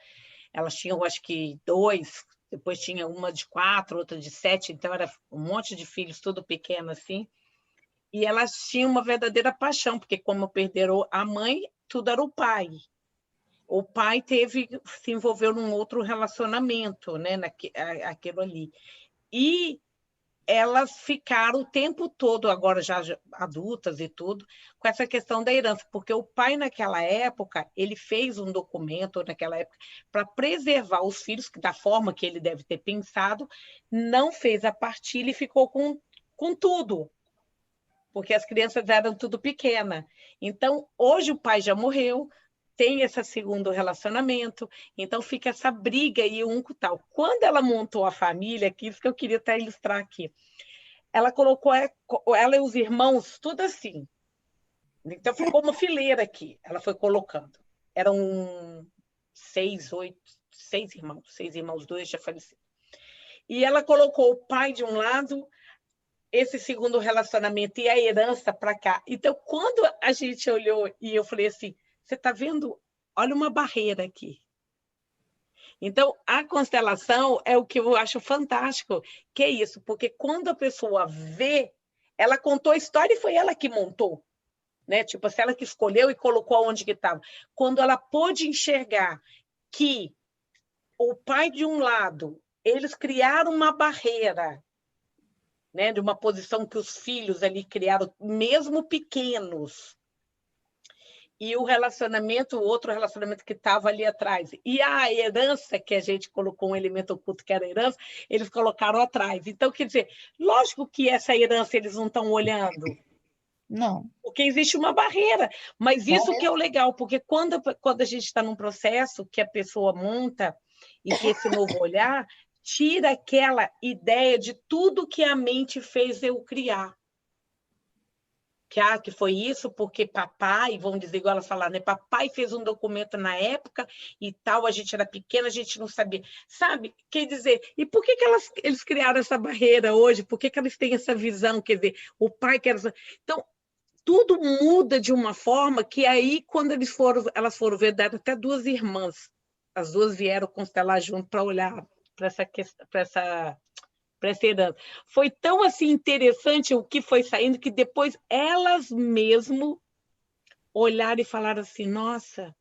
elas tinham, acho que 2, depois tinha uma de 4, outra de 7, então era um monte de filhos, tudo pequeno assim. E elas tinham uma verdadeira paixão, porque como perderam a mãe, tudo era o pai. O pai se envolveu num outro relacionamento, né, aquilo ali. E elas ficaram o tempo todo, agora já adultas e tudo, com essa questão da herança, porque o pai, naquela época, ele fez um documento, naquela época, para preservar os filhos, da forma que ele deve ter pensado, não fez a partilha e ficou com tudo, porque as crianças eram tudo pequena. Então, hoje o pai já morreu, tem esse segundo relacionamento, então fica essa briga e um com tal. Quando ela montou a família, que isso que eu queria até ilustrar aqui, ela colocou ela e os irmãos tudo assim. Então ficou uma fileira aqui, ela foi colocando. Eram 6 irmãos, 2 já faleceram. E ela colocou o pai de um lado, esse segundo relacionamento e a herança para cá. Então, quando a gente olhou e eu falei assim, você está vendo? Olha uma barreira aqui. Então, a constelação é o que eu acho fantástico, que é isso, porque quando a pessoa vê, ela contou a história e foi ela que montou. né? Tipo, se ela que escolheu e colocou onde que estava. Quando ela pôde enxergar que o pai de um lado, eles criaram uma barreira, né, de uma posição que os filhos ali criaram, mesmo pequenos, e o relacionamento, o outro relacionamento que estava ali atrás, e a herança, que a gente colocou um elemento oculto que era a herança, eles colocaram atrás. Então, quer dizer, lógico que essa herança eles não estão olhando, Não. porque existe uma barreira, mas Não isso é? que é o legal, porque quando a gente está num processo que a pessoa monta e que esse novo olhar tira aquela ideia de tudo que a mente fez eu criar. Que foi isso porque papai, vamos dizer igual elas falaram, né? Papai fez um documento na época e tal, a gente era pequena, a gente não sabia. Sabe? Quer dizer, e por que eles criaram essa barreira hoje? Por que eles têm essa visão? Quer dizer, o pai quer... Então, tudo muda de uma forma que aí, quando elas foram ver, deram até duas irmãs. As duas vieram constelar junto para olhar para essa questão, para essa herança. Foi tão assim interessante o que foi saindo que depois elas mesmo olharam e falaram assim, nossa,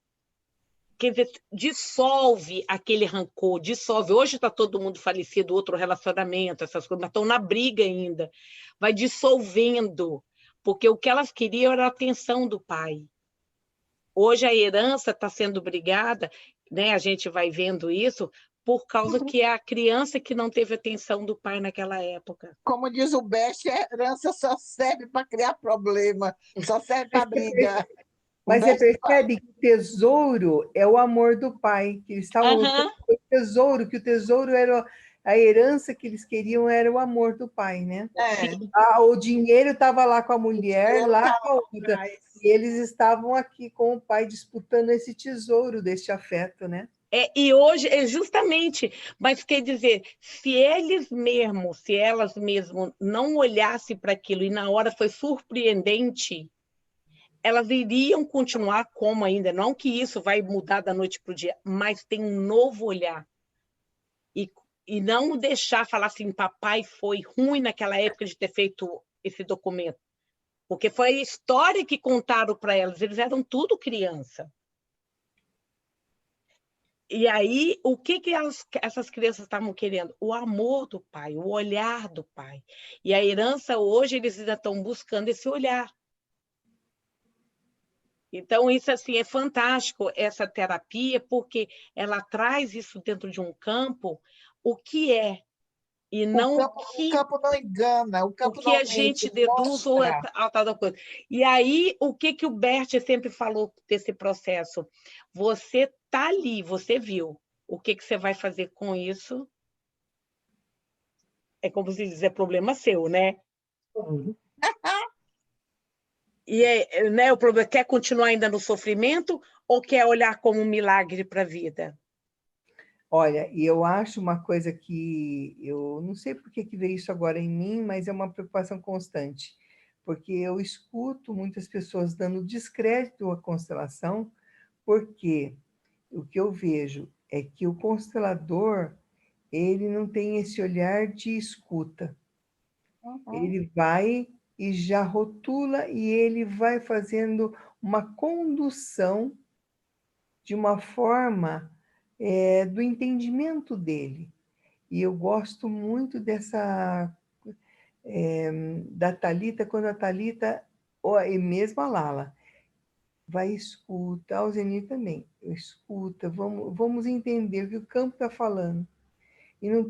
quer dizer, dissolve aquele rancor, dissolve. Hoje está todo mundo falecido, outro relacionamento, essas coisas, mas estão na briga ainda. Vai dissolvendo, porque o que elas queriam era a atenção do pai. Hoje a herança está sendo brigada, né? A gente vai vendo isso, por causa que é a criança que não teve atenção do pai naquela época. Como diz o Best, a herança só serve para criar problema, só serve para briga. Mas você percebe que o tesouro é o amor do pai, que eles estavam lutando pelo tesouro, que o tesouro era a herança que eles queriam, era o amor do pai, né? O dinheiro estava lá com a mulher, lá com a outra, e eles estavam aqui com o pai disputando esse tesouro deste afeto, né? E hoje, justamente, mas quer dizer, se elas mesmo não olhassem para aquilo e na hora foi surpreendente, elas iriam continuar como ainda, não que isso vai mudar da noite para o dia, mas tem um novo olhar. E não deixar falar assim, papai foi ruim naquela época de ter feito esse documento, porque foi a história que contaram para elas, eles eram tudo criança. E aí, o que essas crianças estavam querendo? O amor do pai, o olhar do pai. E a herança, hoje, eles ainda estão buscando esse olhar. Então, isso assim, é fantástico, essa terapia, porque ela traz isso dentro de um campo, o que é, e não o campo não engana, o campo que a gente deduz ou a tal da coisa. E aí, o que o Bert sempre falou desse processo? Você está ali, você viu. O que você vai fazer com isso? É como se diz, é problema seu, né? E né, o problema quer continuar ainda no sofrimento ou quer olhar como um milagre para a vida? Olha, e eu acho uma coisa que eu não sei por que veio isso agora em mim, mas é uma preocupação constante, porque eu escuto muitas pessoas dando descrédito à constelação, porque o que eu vejo é que o constelador, ele não tem esse olhar de escuta. Ele vai e já rotula e ele vai fazendo uma condução de uma forma do entendimento dele. E eu gosto muito dessa da Thalita, quando a Thalita, e mesmo a Lala, vai escuta, a Zeni também, escuta, vamos entender o que o campo está falando. E não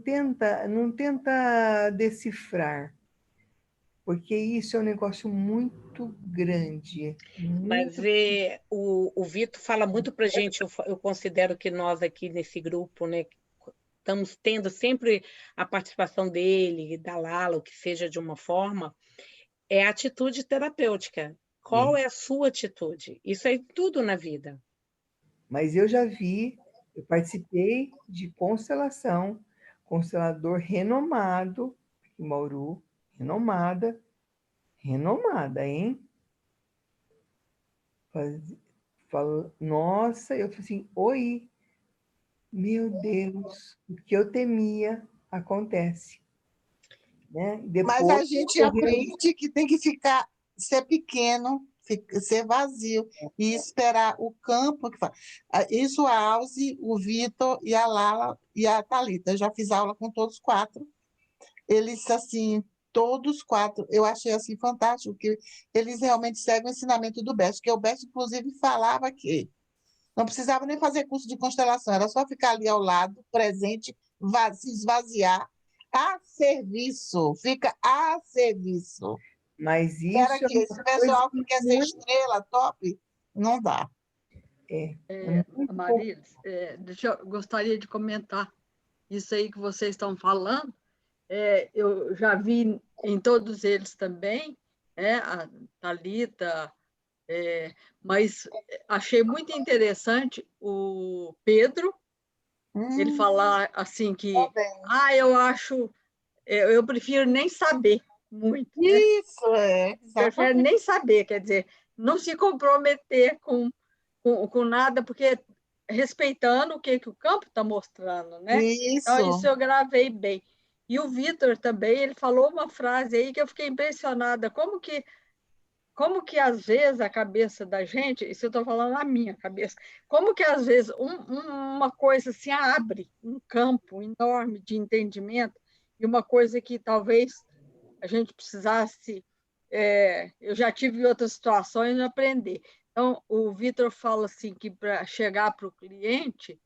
tenta decifrar, porque isso é um negócio muito grande. Mas o Vitor fala muito para a gente, eu considero que nós aqui nesse grupo, né, estamos tendo sempre a participação dele, da Lala, o que seja de uma forma, é a atitude terapêutica. Qual é a sua atitude? Isso é tudo na vida. Mas eu já vi, eu participei de constelador renomado, em Bauru, renomada, hein? Nossa, eu falei assim, oi, meu Deus, o que eu temia acontece. Né? Mas a gente aprende que tem que ser pequeno, ser vazio e esperar o campo. Isso a Alze, o Vitor e a Lala e a Thalita. Eu já fiz aula com todos 4. Eles, assim, todos 4, eu achei assim fantástico, que eles realmente seguem o ensinamento do Best, que o Best, inclusive, falava que não precisava nem fazer curso de constelação, era só ficar ali ao lado, presente, se esvaziar, a serviço, fica a serviço. Mas isso Era é que esse uma pessoal coisa que quer ser muito... estrela, top, não dá. Marilis, gostaria de comentar isso aí que vocês estão falando. Eu já vi em todos eles também, a Thalita, mas achei muito interessante o Pedro, ele falar assim que, eu prefiro nem saber muito, né? Isso, Prefere nem saber, quer dizer, não se comprometer com nada, porque respeitando o que o campo está mostrando, né? Então, isso eu gravei bem. E o Vitor também, ele falou uma frase aí que eu fiquei impressionada, como que às vezes a cabeça da gente, isso eu estou falando na minha cabeça, como que às vezes uma coisa se abre, um campo enorme de entendimento, e uma coisa que talvez a gente precisasse, eu já tive outras situações de aprender. Então, o Vitor fala assim que para chegar para o cliente,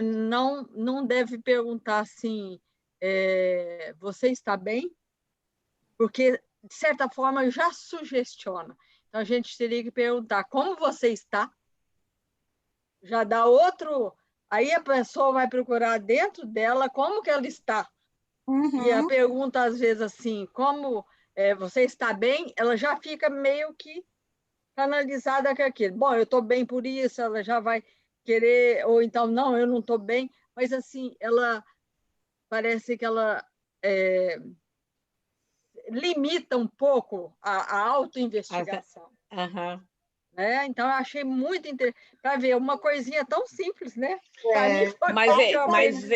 não deve perguntar assim, você está bem? Porque, de certa forma, já sugestiona. Então, a gente teria que perguntar como você está, já dá outro... Aí a pessoa vai procurar dentro dela como que ela está. E a pergunta, às vezes, assim, como você está bem, ela já fica meio que canalizada com aquilo. Bom, eu estou bem por isso, ela já vai querer, ou então, não, eu não estou bem, mas, assim, ela parece que ela limita um pouco a autoinvestigação. Né? Então, eu achei muito interessante, para ver uma coisinha tão simples, né? Mas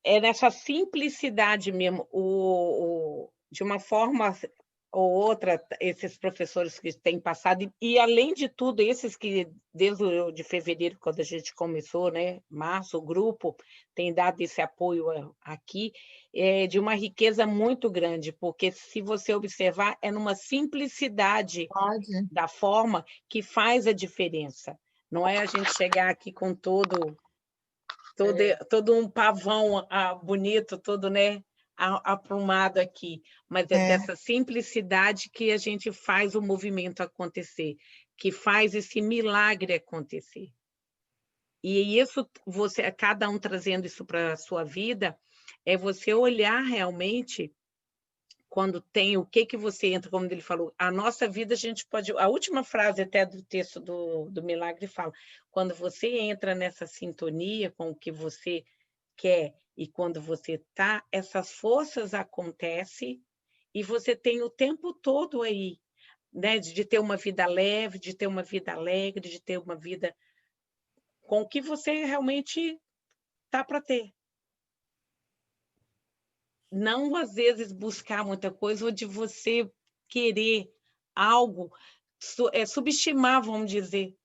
é nessa simplicidade mesmo, de uma forma ou outra, esses professores que têm passado, e além de tudo, esses que, desde de fevereiro, quando a gente começou, né, março, o grupo tem dado esse apoio aqui, de uma riqueza muito grande, porque se você observar, é numa simplicidade da forma que faz a diferença. Não é a gente chegar aqui com todo um pavão bonito, todo, né, aprumado aqui, mas é dessa simplicidade que a gente faz o movimento acontecer, que faz esse milagre acontecer. E isso, cada um trazendo isso para a sua vida, é você olhar realmente quando tem o que você entra, como ele falou, a nossa vida a gente pode... A última frase até do texto do Milagre fala, quando você entra nessa sintonia com o que você quer e quando você está, essas forças acontecem e você tem o tempo todo aí, né, de ter uma vida leve, de ter uma vida alegre, de ter uma vida com o que você realmente está para ter. Não, às vezes, buscar muita coisa ou de você querer algo, subestimar, vamos dizer,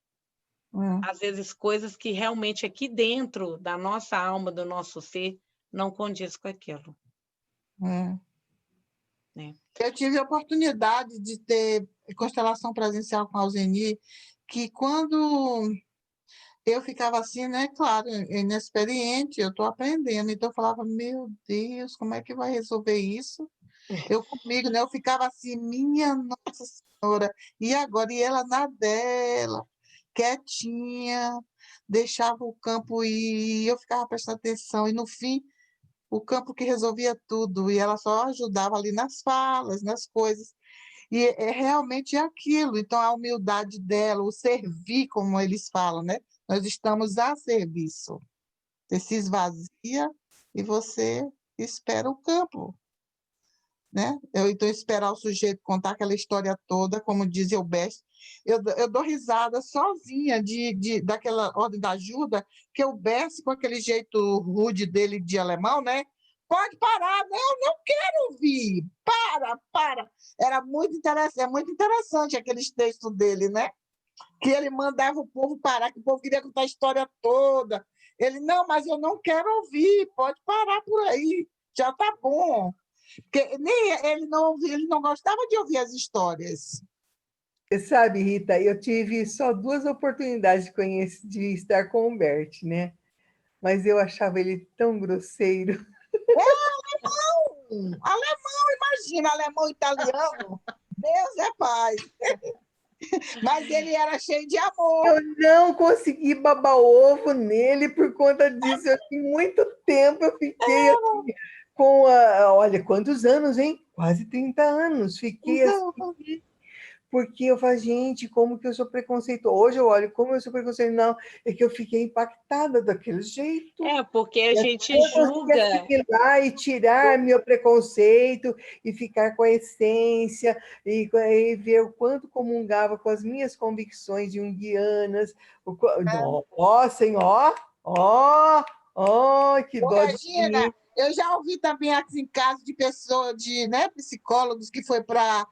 às vezes coisas que realmente aqui dentro da nossa alma, do nosso ser, não condiz com aquilo. Eu tive a oportunidade de ter constelação presencial com a Alzeni, que quando eu ficava assim, né, claro, inexperiente, eu estou aprendendo, então eu falava, meu Deus, como é que vai resolver isso? Eu comigo, né, eu ficava assim, minha Nossa Senhora, e agora? E ela na dela, quietinha, deixava o campo ir, e eu ficava prestando atenção, e no fim, o campo que resolvia tudo, e ela só ajudava ali nas falas, nas coisas. E realmente é aquilo. Então, a humildade dela, o servir, como eles falam, né? Nós estamos a serviço. Você se esvazia e você espera o campo, né? Então, esperar o sujeito contar aquela história toda, como diz o Best. Eu dou risada sozinha daquela ordem da ajuda, que o Best, com aquele jeito rude dele de alemão, né? pode parar. Não, não quero ouvir. Para. Era muito interessante, é muito interessante aqueles textos dele, né? Que ele mandava o povo parar, que o povo queria contar a história toda. Ele, não, mas eu não quero ouvir, pode parar por aí, já está bom. Porque ele não gostava de ouvir as histórias. Você sabe, Rita, eu tive só 2 oportunidades de estar com o Bert, né? Mas eu achava ele tão grosseiro. Alemão, imagina, alemão italiano. Deus é pai. Mas ele era cheio de amor. Eu não consegui babar ovo nele por conta disso. Eu fiquei muito tempo, eu fiquei assim, olha, quantos anos, hein? Quase 30 anos. Fiquei assim, porque eu falo, gente, como que eu sou preconceituosa? Hoje eu olho como eu sou preconceituosa. Não, é que eu fiquei impactada daquele jeito. Porque a gente Eu julga. consegui assimilar e tirar meu preconceito e ficar com a essência e ver o quanto comungava com as minhas convicções junguianas. Nossa, hein? Que dó de Imagina, mim. eu já ouvi também assim, casos de pessoas, né, psicólogos que foi para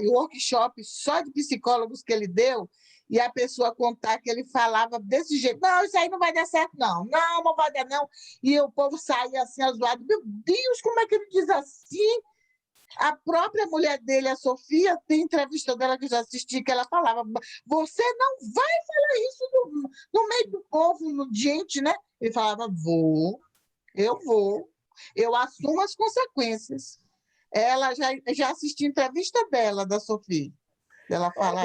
o workshop só de psicólogos que ele deu, e a pessoa contar que ele falava desse jeito, não, isso aí não vai dar certo, não vai dar, não. E o povo saía assim aos lados, meu Deus, como é que ele diz assim? A própria mulher dele, a Sofia, tem entrevista dela que eu já assisti, que ela falava, você não vai falar isso no meio do povo, no gente, né? Ele falava, eu vou, eu assumo as consequências. Ela já assistiu a entrevista dela, da Sofia. Ela fala,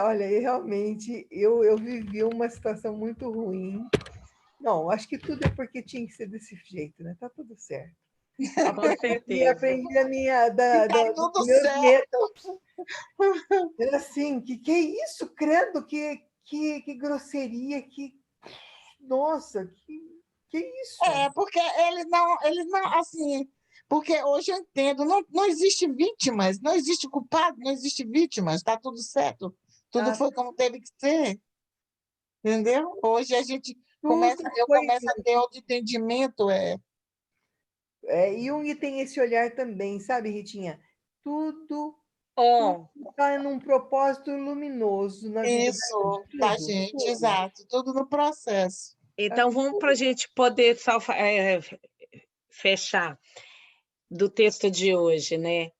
Olha, realmente, eu vivi uma situação muito ruim. Não, acho que tudo é porque tinha que ser desse jeito, né? Tá tudo certo. Com certeza. Aprendi a minha tudo meus certo. métodos. Era assim, que é isso, credo, que grosseria, nossa, que isso? Porque ele não, assim, porque hoje eu entendo, não existe vítimas, não existe culpado, não existe vítimas, está tudo certo, tudo foi como teve que ser, entendeu? Hoje a gente eu começo a ter outro entendimento, Jung tem esse olhar também, sabe, Ritinha? Tudo está num propósito luminoso na vida da gente, exato, tudo no processo. Então, vamos para a gente poder só fechar do texto de hoje, né?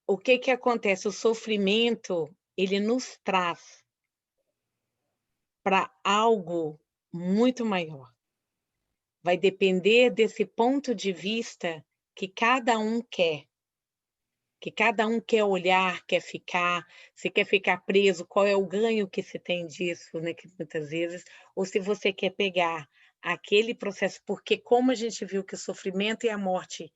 O que acontece? O sofrimento, ele nos traz para algo muito maior. Vai depender desse ponto de vista que cada um quer. Que cada um quer olhar, quer ficar, se quer ficar preso, qual é o ganho que se tem disso, né? Que muitas vezes, ou se você quer pegar aquele processo, porque como a gente viu que o sofrimento e a morte,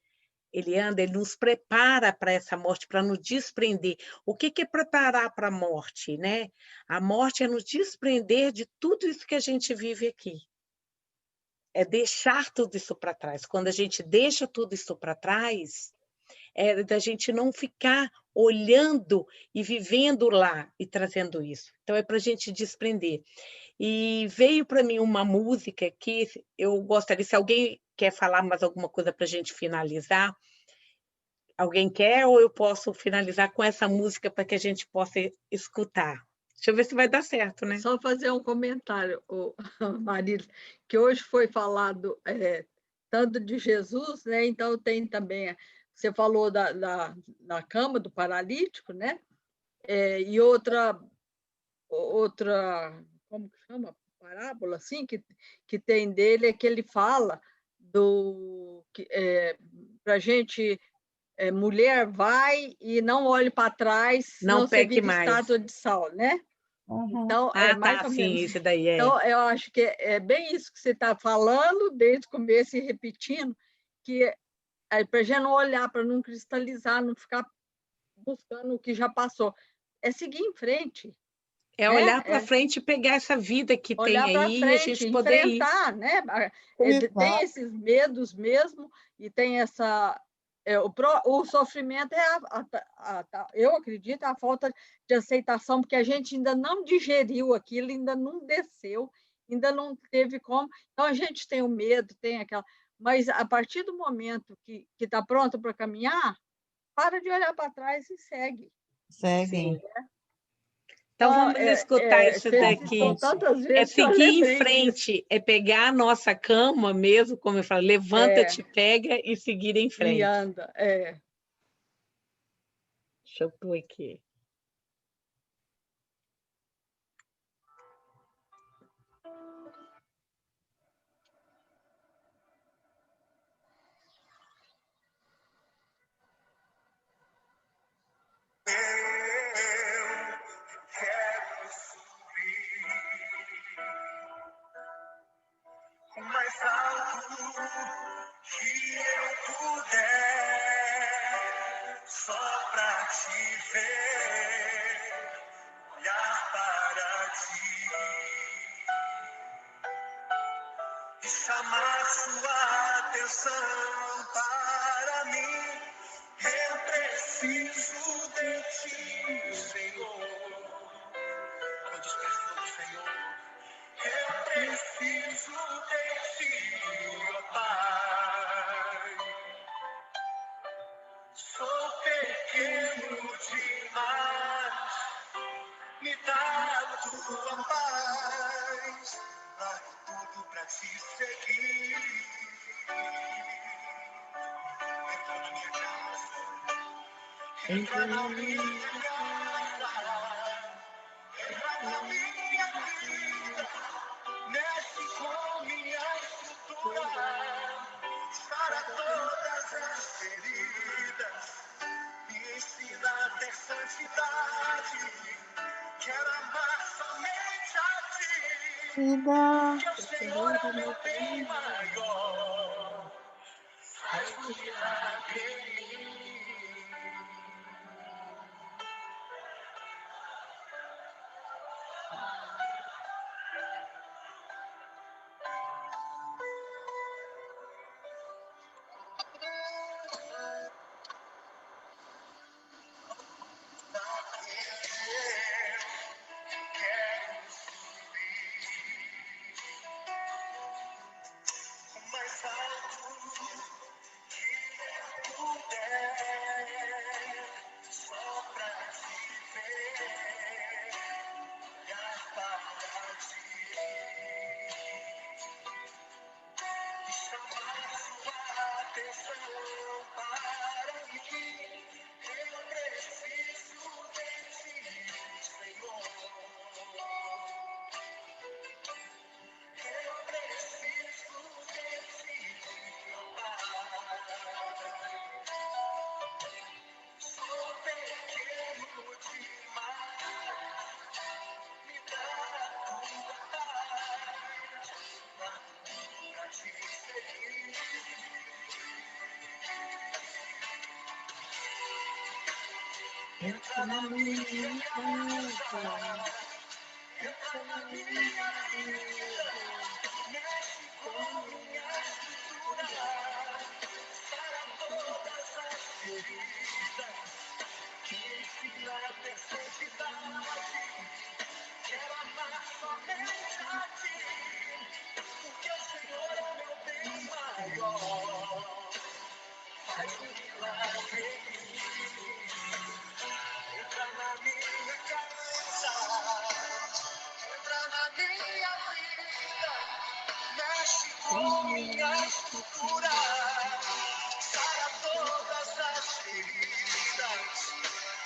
ele nos prepara para essa morte, para nos desprender. O que é preparar para a morte, né? A morte é nos desprender de tudo isso que a gente vive aqui. É deixar tudo isso para trás. Quando a gente deixa tudo isso para trás, é da gente não ficar olhando e vivendo lá e trazendo isso. Então, é para a gente desprender. E veio para mim uma música que eu gostaria, se alguém quer falar mais alguma coisa para a gente finalizar, alguém quer ou eu posso finalizar com essa música para que a gente possa escutar? Deixa eu ver se vai dar certo, né? Só fazer um comentário, Marília, que hoje foi falado tanto de Jesus, né? Então tem também, você falou da cama do paralítico, né? E outra, como que chama? Parábola, assim, que tem dele, é que ele fala para a gente, mulher vai e não olhe para trás, não você peque vira mais. Estátua de sal, né? Então, mais ou menos. Sim, isso daí é. Então, eu acho que é bem isso que você está falando, desde o começo e repetindo, que para a gente não olhar, para não cristalizar, não ficar buscando o que já passou. É seguir em frente. É olhar para frente e pegar essa vida que tem aí e a gente poder enfrentar, né? Tem esses medos mesmo e tem essa... o sofrimento eu acredito, a falta de aceitação, porque a gente ainda não digeriu aquilo, ainda não desceu, ainda não teve como. Então, a gente tem o medo, tem aquela... Mas a partir do momento que está pronto para caminhar, para de olhar para trás e segue. Segue. Sim. Então vamos escutar isso Vocês daqui. citou tantas É vezes que eu seguir em lembrei disso. frente, é pegar a nossa cama mesmo, como eu falo, levanta-te, pega e seguir em E frente. anda, Deixa eu pôr aqui. Quero subir o mais alto que eu puder, só pra te ver, olhar para ti e chamar sua atenção para mim. Eu preciso de ti, Senhor. Eu preciso do Senhor. Eu preciso de ti, ó Pai. Sou pequeno demais, me dá a tua paz. Largo tudo pra te seguir. Entra na minha casa, entra na minha vida, mexe com minha estrutura, sara todas as feridas, me ensina a ter santidade. Quero amar somente a ti, porque o Senhor é o meu bem maior. Faz um milagre em mim. Quero subir o mais alto que eu puder, só pra te ver, olhar para ti e chamar sua atenção para mim. Eu preciso de ti, Senhor. Eu preciso de ti, ó Pai. Sou pequeno demais, me dá a tua paz, pra te seguir. Entra na minha casa, entra na minha vida, mexe com minha estrutura, sara todas as feridas, que ensina a ter santidade. Quero amar somente a ti, porque o Senhor é o meu bem maior. Faz um milagre em mim. Entra na minha casa, entra na minha vida, mexe com minha estrutura, sara todas as feridas,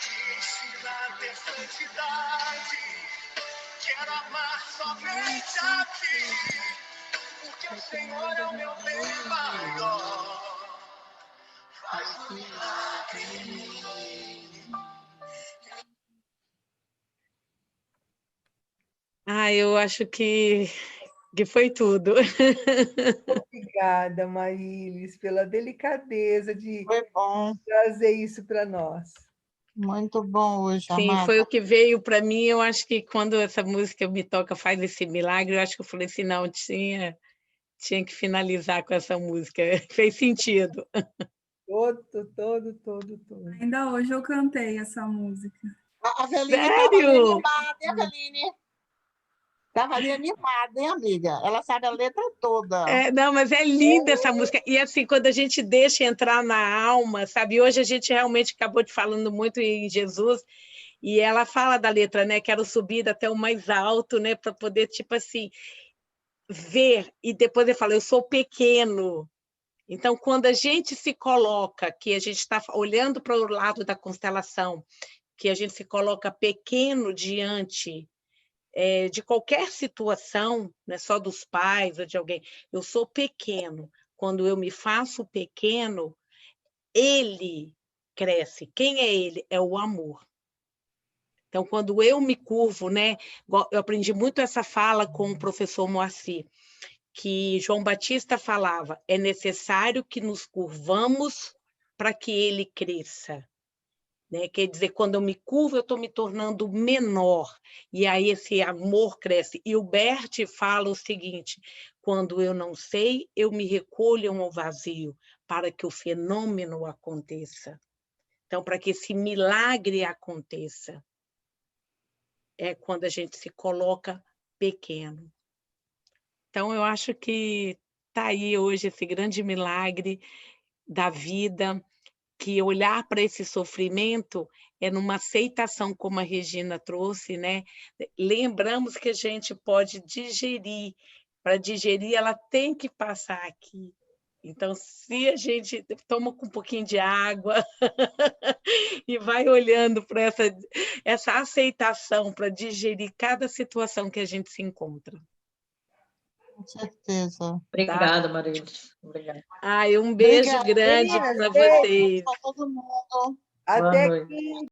que ensina a ter santidade. Quero amar somente a ti, porque o Senhor é o meu bem maior. Faz um milagre em mim. Eu acho que foi tudo. Obrigada, Marílis, pela delicadeza de Foi bom, trazer isso para nós. muito bom hoje, Sim, amada. foi o que veio para mim. Eu acho que quando essa música me toca, faz esse milagre, eu acho que eu falei assim, não, tinha que finalizar com essa música. Fez sentido. Todo. Ainda hoje eu cantei essa música. A Aveline estava bem Sério? animada, hein, Aveline? Estava ali animada, hein, amiga? Ela sabe a letra toda. Não, mas é linda essa música. E assim, quando a gente deixa entrar na alma, sabe? Hoje a gente realmente acabou de falando muito em Jesus, e ela fala da letra, né? Quero subir até o mais alto, né? Para poder, tipo assim, ver. E depois ele fala, eu sou pequeno. Então, quando a gente se coloca, que a gente está olhando para o lado da constelação, que a gente se coloca pequeno diante de qualquer situação, não é só dos pais ou de alguém, eu sou pequeno. Quando eu me faço pequeno, ele cresce. Quem é ele? É o amor. Então, quando eu me curvo, né? Eu aprendi muito essa fala com o professor Moacir, que João Batista falava, é necessário que nos curvamos para que ele cresça. Né? Quer dizer, quando eu me curvo, eu estou me tornando menor, e aí esse amor cresce. E o Bert fala o seguinte, quando eu não sei, eu me recolho ao vazio, para que o fenômeno aconteça. Então, para que esse milagre aconteça, é quando a gente se coloca pequeno. Então, eu acho que está aí hoje esse grande milagre da vida, que olhar para esse sofrimento é numa aceitação, como a Regina trouxe, né? Lembramos que a gente pode digerir. Para digerir, ela tem que passar aqui. Então, se a gente toma com um pouquinho de água e vai olhando para essa aceitação para digerir cada situação que a gente se encontra. Com certeza. Obrigada, Marilis. Obrigada. Um beijo Obrigada. grande Meninas, para beijo. vocês. Para todo mundo. Até Boa noite. que